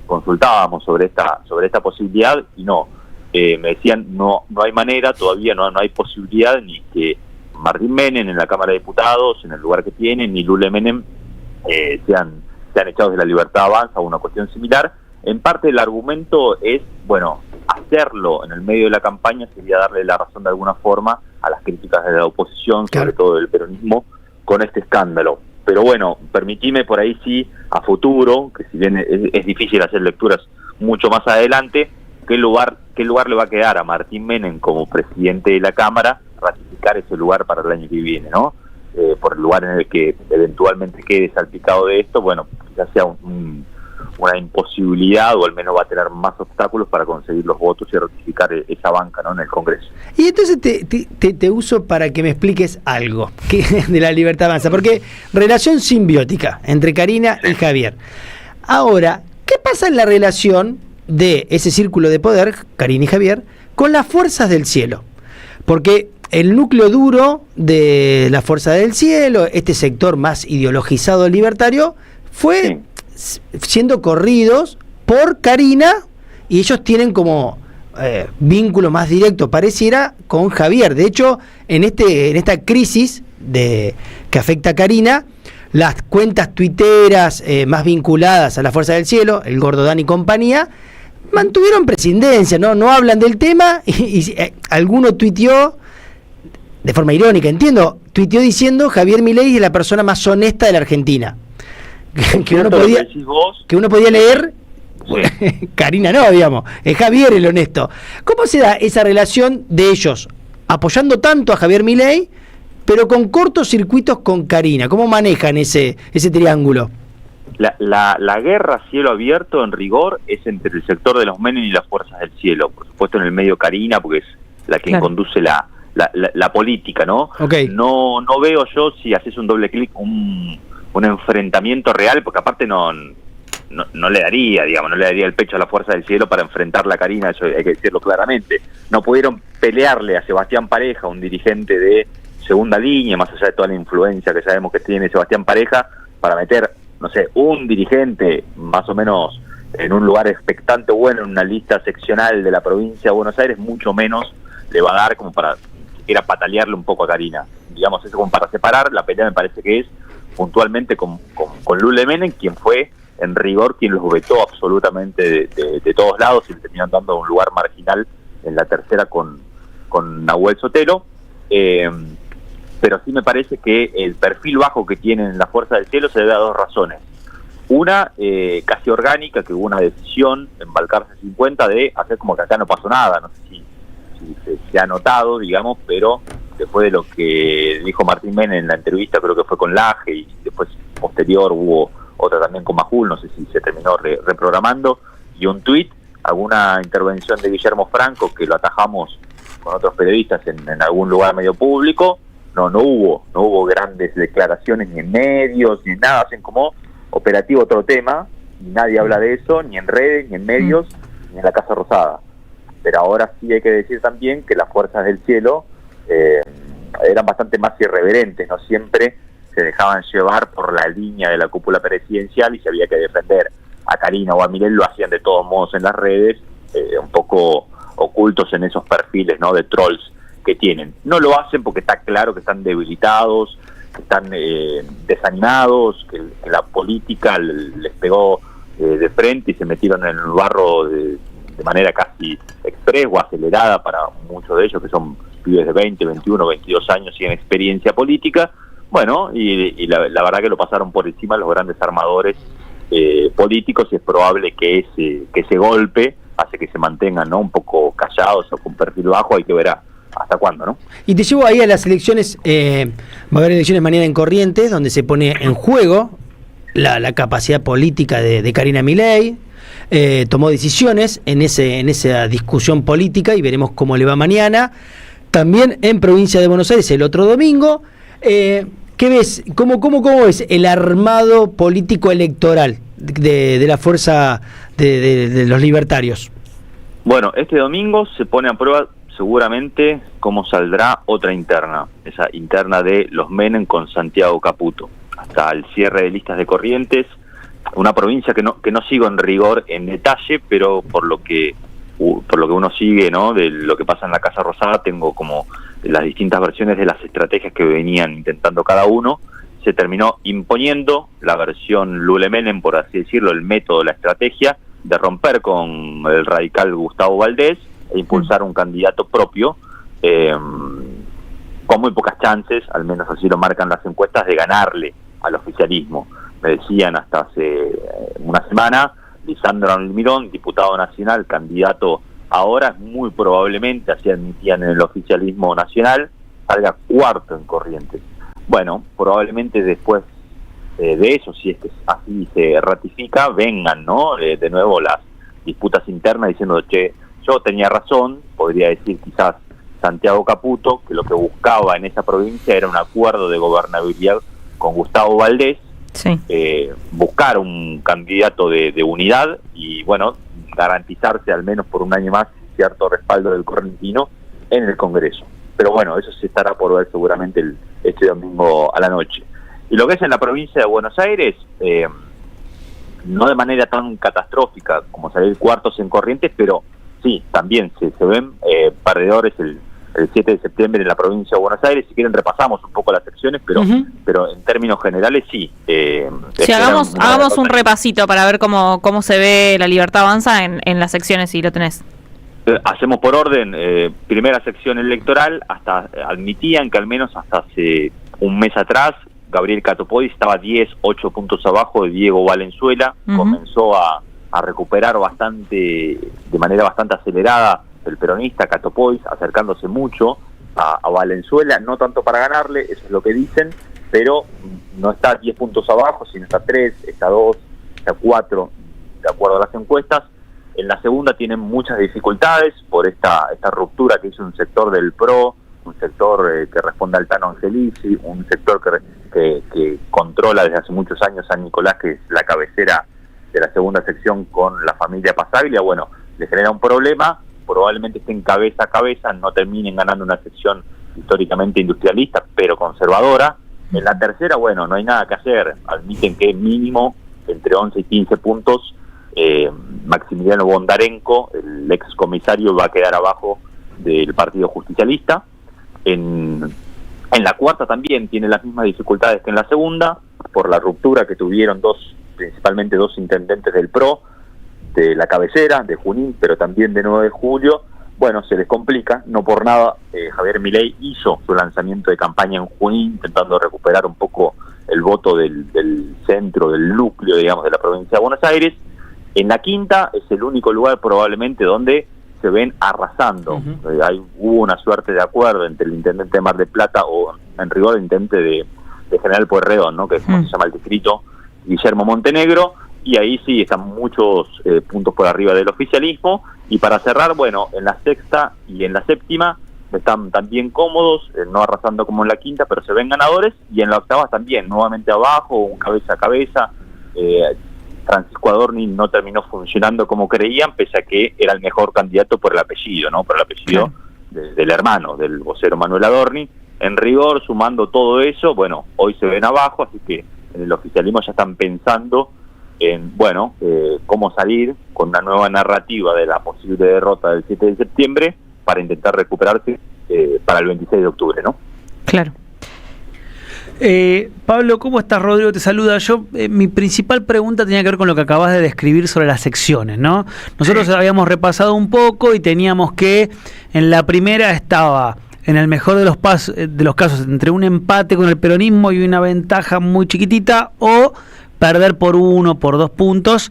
consultábamos sobre esta posibilidad y no, me decían no hay manera, todavía no hay posibilidad ni que Martín Menem en la Cámara de Diputados, en el lugar que tiene, ni Lule Menem sean echados de la libertad avanza o una cuestión similar. En parte el argumento es, bueno, hacerlo en el medio de la campaña sería darle la razón de alguna forma a las críticas de la oposición, sobre todo del peronismo, con este escándalo. Pero bueno, permitime por ahí sí, a futuro, que si bien es difícil hacer lecturas mucho más adelante, ¿qué lugar le va a quedar a Martín Menem como presidente de la Cámara ratificar ese lugar para el año que viene, ¿no? Por el lugar en el que eventualmente quede salpicado de esto, bueno, quizás sea una imposibilidad, o al menos va a tener más obstáculos para conseguir los votos y ratificar esa banca, ¿no?, en el Congreso. Y entonces te uso para que me expliques algo de la libertad avanza, porque relación simbiótica entre Karina y Javier. Ahora, ¿qué pasa en la relación de ese círculo de poder, Karina y Javier, con las fuerzas del cielo? Porque el núcleo duro de la Fuerza del Cielo, este sector más ideologizado libertario, fue siendo corridos por Karina, y ellos tienen como vínculo más directo, pareciera, con Javier. De hecho, en esta crisis que afecta a Karina, las cuentas tuiteras más vinculadas a la Fuerza del Cielo, el Gordo Dan y compañía, mantuvieron presidencia, no hablan del tema, y alguno tuiteó de forma irónica, tuiteó diciendo Javier Milei es la persona más honesta de la Argentina. que uno podía leer, sí. Karina no, digamos, es Javier el honesto. ¿Cómo se da esa relación de ellos apoyando tanto a Javier Milei, pero con cortos circuitos con Karina? ¿Cómo manejan ese triángulo? La guerra a cielo abierto, en rigor, es entre el sector de los Menem y las fuerzas del cielo. Por supuesto, en el medio Karina, porque es la que conduce la política, ¿no? Okay. No veo yo, si haces un doble clic, un enfrentamiento real, porque aparte no le daría, digamos, no le daría el pecho a la Fuerza del Cielo para enfrentar a Karina, eso hay que decirlo claramente. No pudieron pelearle a Sebastián Pareja, un dirigente de segunda línea, más allá de toda la influencia que sabemos que tiene Sebastián Pareja, para meter, no sé, un dirigente más o menos en un lugar expectante bueno, en una lista seccional de la provincia de Buenos Aires, mucho menos le va a dar como para siquiera patalearle un poco a Karina. Digamos, eso como para separar. La pelea me parece que es puntualmente con Lule Menem, quien fue en rigor quien los vetó absolutamente de todos lados y le terminaron dando un lugar marginal en la tercera con Nahuel Sotelo. Pero sí me parece que el perfil bajo que tienen la Fuerza del Cielo se debe a dos razones. Una, casi orgánica, que hubo una decisión en Balcarce 50 de hacer como que acá no pasó nada. No sé si se ha notado, digamos, pero después de lo que dijo Martín Menem en la entrevista, creo que fue con Laje, y después posterior hubo otra también con Majul, no sé si se terminó reprogramando, y un tuit, alguna intervención de Guillermo Franco, que lo atajamos con otros periodistas en algún lugar medio público. No hubo grandes declaraciones ni en medios, ni en nada, hacen como operativo otro tema, y nadie habla de eso, ni en redes, ni en medios, ni en la Casa Rosada. Pero ahora sí hay que decir también que las fuerzas del cielo eran bastante más irreverentes, no siempre se dejaban llevar por la línea de la cúpula presidencial, y si había que defender a Karina o a Milei lo hacían de todos modos en las redes, un poco ocultos en esos perfiles, ¿no?, de trolls que tienen. No lo hacen porque está claro que están debilitados, que están desanimados, que la política les pegó de frente y se metieron en el barro de manera casi express o acelerada para muchos de ellos, que son pibes de 20, 21, 22 años y en experiencia política. Bueno, y la verdad que lo pasaron por encima los grandes armadores políticos, y es probable que ese golpe hace que se mantengan, ¿no?, un poco callados o con perfil bajo. Hay que ver hasta cuándo, ¿no? Y te llevo ahí a las elecciones. Va a haber elecciones mañana en Corrientes, donde se pone en juego la capacidad política de Karina Milei. Tomó decisiones en esa discusión política, y veremos cómo le va mañana. También en Provincia de Buenos Aires el otro domingo. ¿Qué ves? ¿Cómo ves el armado político electoral de la fuerza de los libertarios? Bueno, este domingo se pone a prueba seguramente cómo saldrá otra interna, esa interna de los Menem con Santiago Caputo, hasta el cierre de listas de Corrientes, una provincia que no sigo en rigor en detalle, pero por lo que uno sigue, ¿no?, de lo que pasa en la Casa Rosada, tengo como las distintas versiones de las estrategias que venían intentando cada uno. Se terminó imponiendo la versión Lule-Menem, por así decirlo, el método, la estrategia de romper con el radical Gustavo Valdés e impulsar un candidato propio, con muy pocas chances, al menos así lo marcan las encuestas, de ganarle al oficialismo. Me decían hasta hace una semana, Lisandro Almirón, diputado nacional, candidato ahora, muy probablemente, así admitían en el oficialismo nacional, salga cuarto en Corrientes. Bueno, probablemente después de eso, si es que así se ratifica, vengan, ¿no?, de nuevo las disputas internas diciendo, che, yo tenía razón, podría decir quizás Santiago Caputo, que lo que buscaba en esa provincia era un acuerdo de gobernabilidad con Gustavo Valdés, sí. Buscar un candidato de unidad y, bueno, garantizarse al menos por un año más cierto respaldo del correntino en el Congreso. Pero bueno, eso se estará por ver seguramente este domingo a la noche. Y lo que es en la provincia de Buenos Aires, no de manera tan catastrófica como salir cuartos en Corrientes, pero sí, también se ven perdedores el 7 de septiembre en la provincia de Buenos Aires. Si quieren repasamos un poco las secciones, pero en términos generales sí. Sí, hagamos un repasito para ver cómo se ve La Libertad Avanza en las secciones, si lo tenés. Hacemos por orden. Primera sección electoral, admitían que al menos hasta hace un mes atrás Gabriel Catopodis estaba 8 puntos abajo de Diego Valenzuela. Comenzó a recuperar de manera bastante acelerada el peronista Catopodis, acercándose mucho a Valenzuela, no tanto para ganarle, eso es lo que dicen, pero no está 10 puntos abajo, sino está 3, está 2, está 4, de acuerdo a las encuestas. En la segunda tienen muchas dificultades por esta ruptura que hizo un sector del PRO, un sector que responde al Tano Angelici, un sector que controla desde hace muchos años San Nicolás, que es la cabecera de la segunda sección con la familia Pasaglia. Bueno, le genera un problema, probablemente estén cabeza a cabeza, no terminen ganando una sección históricamente industrialista, pero conservadora. En la tercera, bueno, no hay nada que hacer, admiten que mínimo entre 11 y 15 puntos, Maximiliano Bondarenko, el ex comisario, va a quedar abajo del Partido Justicialista. En la cuarta también tiene las mismas dificultades que en la segunda, por la ruptura que tuvieron principalmente dos intendentes del PRO, de la cabecera, de Junín, pero también de 9 de julio. Bueno, se les complica, no por nada. Javier Milei hizo su lanzamiento de campaña en Junín, intentando recuperar un poco el voto del centro, del núcleo, digamos, de la provincia de Buenos Aires. En la quinta es el único lugar probablemente donde se ven arrasando. Hubo una suerte de acuerdo entre el intendente de Mar del Plata, o en rigor el intendente de General Pueyrredón, ¿no?, que es como se llama el distrito, Guillermo Montenegro, y ahí sí están muchos puntos por arriba del oficialismo. Y para cerrar, bueno, en la sexta y en la séptima están también cómodos, no arrasando como en la quinta, pero se ven ganadores, y en la octava también, nuevamente abajo, un cabeza a cabeza. Francisco Adorni no terminó funcionando como creían, pese a que era el mejor candidato por el apellido, ¿no?, por el apellido del hermano, del vocero Manuel Adorni. En rigor, sumando todo eso, bueno, hoy se ven abajo, así que en el oficialismo ya están pensando en, bueno, cómo salir con una nueva narrativa de la posible derrota del 7 de septiembre para intentar recuperarse para el 26 de octubre, ¿no? Claro. Pablo, ¿cómo estás? Rodrigo te saluda. Yo, mi principal pregunta tenía que ver con lo que acabas de describir sobre las secciones, ¿no? Nosotros habíamos repasado un poco y teníamos que en la primera estaba, en el mejor de los casos, entre un empate con el peronismo y una ventaja muy chiquitita, o perder por 1, por 2 puntos.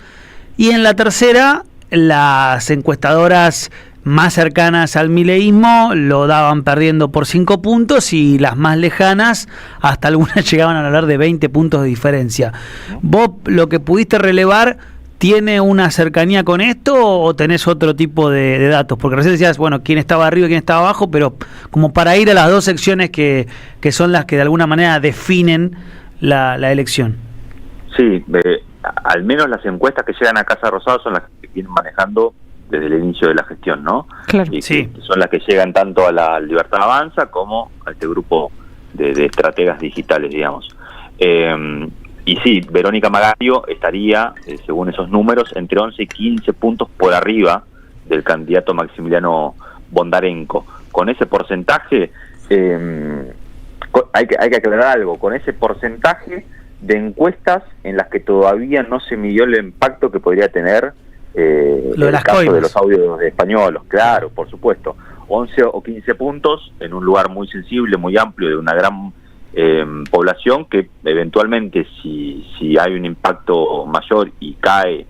Y en la tercera, las encuestadoras más cercanas al mileísmo lo daban perdiendo por 5 puntos, y las más lejanas, hasta algunas llegaban a hablar de 20 puntos de diferencia. ¿Vos lo que pudiste relevar tiene una cercanía con esto, o tenés otro tipo de datos? Porque recién decías, bueno, quién estaba arriba y quién estaba abajo, pero como para ir a las dos secciones que son las que de alguna manera definen la elección. Sí, al menos las encuestas que llegan a Casa Rosada son las que vienen manejando desde el inicio de la gestión, ¿no? Claro, y que son las que llegan tanto a la Libertad Avanza como a este grupo de estrategas digitales, digamos. Y sí, Verónica Magario estaría, según esos números, entre 11 y 15 puntos por arriba del candidato Maximiliano Bondarenko. Con ese porcentaje, hay que aclarar algo, con ese porcentaje de encuestas en las que todavía no se midió el impacto que podría tener el caso de los audios de españolos, claro, por supuesto. 11 o 15 puntos en un lugar muy sensible, muy amplio, de una gran población que eventualmente si hay un impacto mayor y cae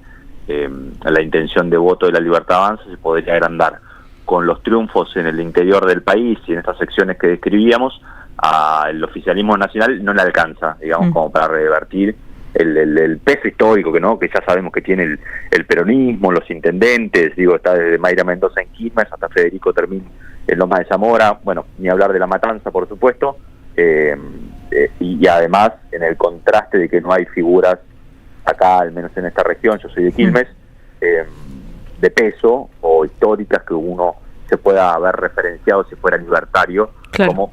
la intención de voto de la Libertad Avanza, se podría agrandar. Con los triunfos en el interior del país y en estas secciones que describíamos, el oficialismo nacional no le alcanza, digamos, como para revertir el peso histórico que ya sabemos que tiene el peronismo, los intendentes, está desde Mayra Mendoza en Quilmes hasta Federico Termín en Lomas de Zamora, bueno, ni hablar de La Matanza, por supuesto, y además en el contraste de que no hay figuras acá, al menos en esta región, yo soy de Quilmes, de peso o históricas que uno se pueda haber referenciado si fuera libertario, como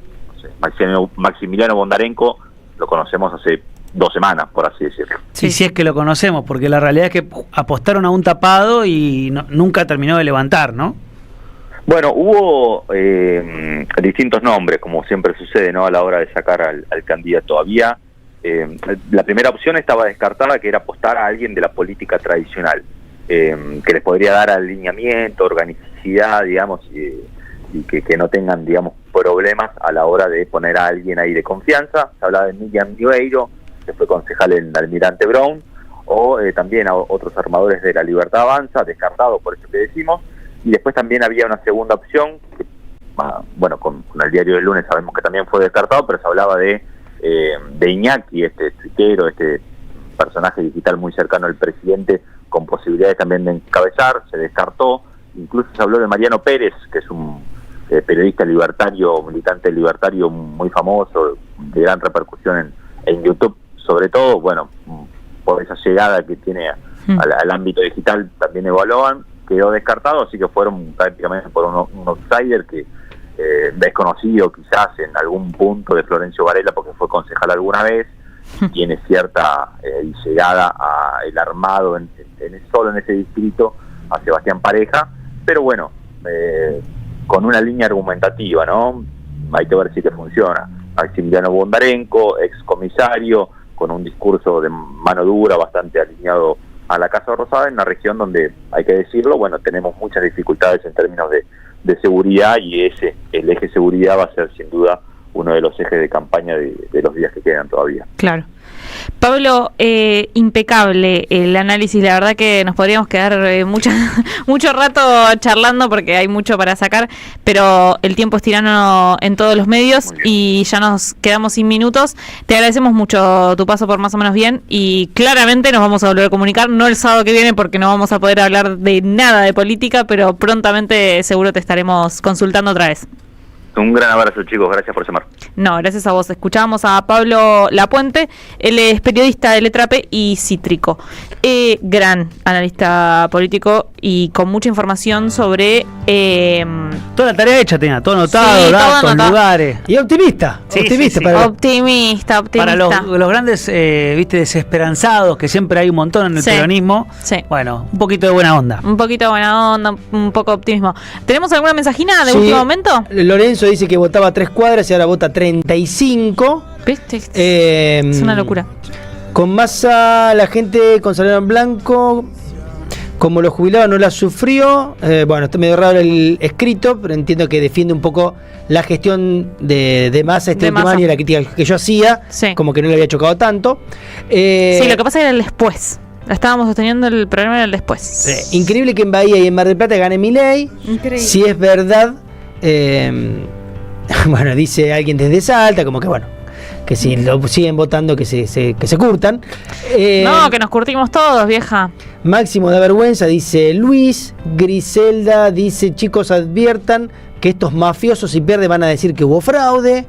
Maximiliano Bondarenko, lo conocemos hace 2 semanas, por así decirlo. Sí, sí es que lo conocemos, porque la realidad es que apostaron a un tapado y nunca terminó de levantar, ¿no? Bueno, hubo distintos nombres, como siempre sucede, ¿no? A la hora de sacar al candidato. Había la primera opción estaba descartada, que era apostar a alguien de la política tradicional, que les podría dar alineamiento, organicidad, digamos, y que no tengan, digamos, problemas a la hora de poner a alguien ahí de confianza. Se hablaba de Miriam Ribeiro, que fue concejal en Almirante Brown, o también a otros armadores de la Libertad Avanza, descartados por eso que decimos. Y después también había una segunda opción, que, bueno, con el diario del lunes sabemos que también fue descartado, pero se hablaba de Iñaki, este tuitero, este personaje digital muy cercano al presidente, con posibilidades también de encabezar, se descartó. Incluso se habló de Mariano Pérez, que es un periodista libertario, militante libertario muy famoso, de gran repercusión en YouTube, sobre todo, bueno, por esa llegada que tiene al ámbito digital, también evaluaban, quedó descartado, así que fueron prácticamente por un outsider que desconocido quizás en algún punto de Florencio Varela, porque fue concejal alguna vez, tiene cierta llegada a el armado solo en ese distrito, a Sebastián Pareja, pero bueno, con una línea argumentativa, ¿no? Hay que ver si que funciona. Maximiliano Bondarenko, ex comisario, con un discurso de mano dura, bastante alineado a la Casa Rosada, en una región donde, hay que decirlo, bueno, tenemos muchas dificultades en términos de seguridad, y el eje seguridad va a ser sin duda uno de los ejes de campaña de los días que quedan todavía. Claro. Pablo, impecable el análisis, la verdad que nos podríamos quedar mucho rato charlando porque hay mucho para sacar, pero el tiempo es tirano en todos los medios y ya nos quedamos sin minutos. Te agradecemos mucho tu paso por Más o Menos Bien y claramente nos vamos a volver a comunicar, no el sábado que viene porque no vamos a poder hablar de nada de política, pero prontamente seguro te estaremos consultando otra vez. Un gran abrazo, chicos, gracias por llamar. No, gracias a vos. Escuchábamos a Pablo Lapuente, él es periodista de Letra P y Cítrico. Gran analista político y con mucha información sobre... toda la tarea hecha tenía, todo anotado, sí, datos, todo anotado. Lugares. Y optimista, sí, optimista. Sí. Optimista. Para los grandes, desesperanzados, que siempre hay un montón en el peronismo. Sí. Bueno, un poquito de buena onda. Un poquito de buena onda, un poco de optimismo. ¿Tenemos alguna mensajina de último momento? Lorenzo dice que votaba 3 cuadras y ahora vota 35. ¿Viste? Es una locura. Con Massa, la gente con salario en blanco, como los jubilados no la sufrió. Bueno, está medio raro el escrito, pero entiendo que defiende un poco la gestión de Massa este último año y la crítica que yo hacía, como que no le había chocado tanto. Sí, lo que pasa era el después. Estábamos sosteniendo el problema del después. Increíble que en Bahía y en Mar del Plata gane Milei. Increíble. Si es verdad, bueno, dice alguien desde Salta, como que bueno, que si lo siguen votando que se curtan. No, que nos curtimos todos, vieja. Máximo de vergüenza, dice Luis. Griselda dice, chicos, adviertan que estos mafiosos si pierden van a decir que hubo fraude.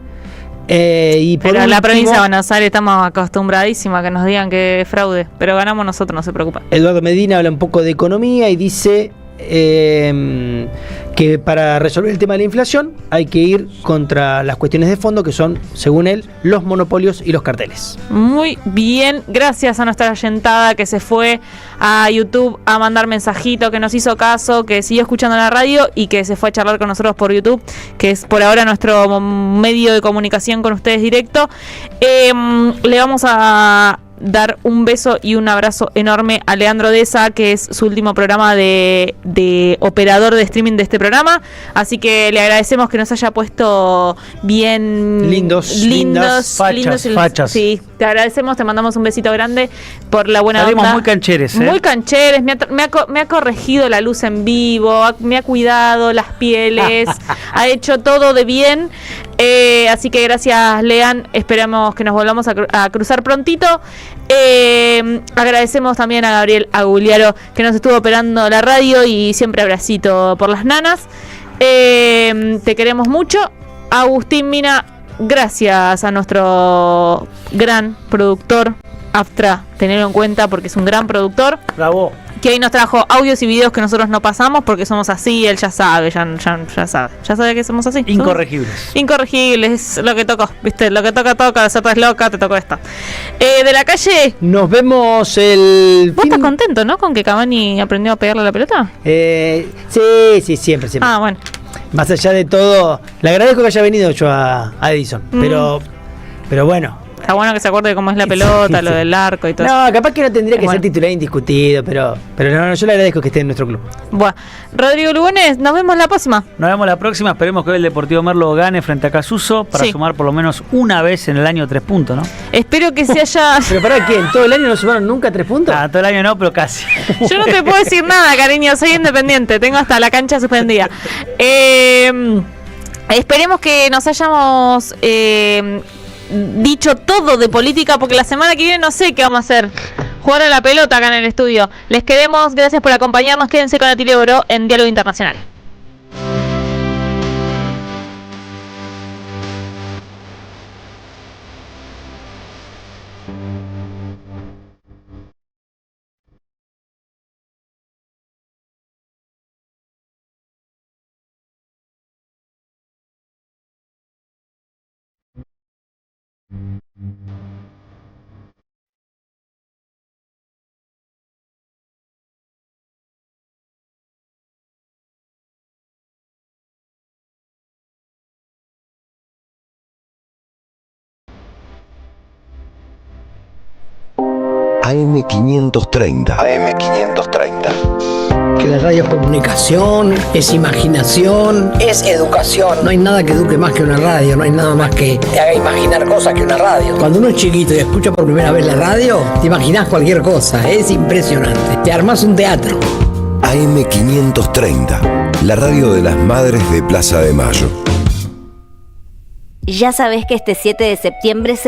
Y por pero en la último, provincia de Buenos Aires estamos acostumbradísimos a que nos digan que es fraude, pero ganamos nosotros, no se preocupen. Eduardo Medina habla un poco de economía y dice, que para resolver el tema de la inflación hay que ir contra las cuestiones de fondo que son, según él, los monopolios y los carteles. Muy bien, gracias a nuestra oyentada que se fue a YouTube a mandar mensajito, que nos hizo caso, que siguió escuchando la radio y que se fue a charlar con nosotros por YouTube, que es por ahora nuestro medio de comunicación con ustedes directo. Le vamos a dar un beso y un abrazo enorme a Leandro Deza, que es su último programa de operador de streaming de este programa, así que le agradecemos que nos haya puesto bien lindos, fachas. Sí, te agradecemos, te mandamos un besito grande por la buena Salimos onda. muy cancheres, Muy cancheres, me ha corregido la luz en vivo, me ha cuidado las pieles, ha hecho todo de bien. Así que gracias, Lean, esperamos que nos volvamos a cruzar prontito. Agradecemos también a Gabriel Aguliaro, que nos estuvo operando la radio, y siempre abracito por las nanas. Te queremos mucho. Agustín Mina, gracias a nuestro gran productor Aftra, tenerlo en cuenta porque es un gran productor. Bravo. Que ahí nos trajo audios y videos que nosotros no pasamos porque somos así, él ya sabe que somos así. Incorregibles, lo que tocó, viste, lo que toca, ser es loca, te tocó esta. De la calle. Nos vemos el. ¿Vos estás contento, no? Con que Cavani aprendió a pegarle a la pelota. Sí, siempre. Ah, bueno. Más allá de todo, le agradezco que haya venido yo a Edison, pero bueno. Está bueno que se acuerde de cómo es la pelota, lo del arco y todo. No, capaz que no tendría que ser titular indiscutido, pero no, yo le agradezco que esté en nuestro club. Bueno, Rodrigo Lugones, nos vemos la próxima. Nos vemos la próxima, esperemos que hoy el Deportivo Merlo gane frente a Casuso para sumar por lo menos una vez en el año 3 puntos, ¿no? Espero que se haya... ¿Pero para quién? ¿Todo el año no sumaron nunca 3 puntos? Todo el año no, pero casi. Yo no te puedo decir nada, cariño, soy independiente, tengo hasta la cancha suspendida. Esperemos que nos hayamos... dicho todo de política, porque la semana que viene no sé qué vamos a hacer. Jugar a la pelota acá en el estudio. Les queremos, gracias por acompañarnos. Quédense con Atilio Boró en Diálogo Internacional. AM530. Que la radio es comunicación, es imaginación, es educación. No hay nada que eduque más que una radio, no hay nada más que te haga imaginar cosas que una radio. Cuando uno es chiquito y escucha por primera vez la radio, te imaginas cualquier cosa, es impresionante. Te armás un teatro. AM530, la radio de las madres de Plaza de Mayo. Ya sabés que este 7 de septiembre se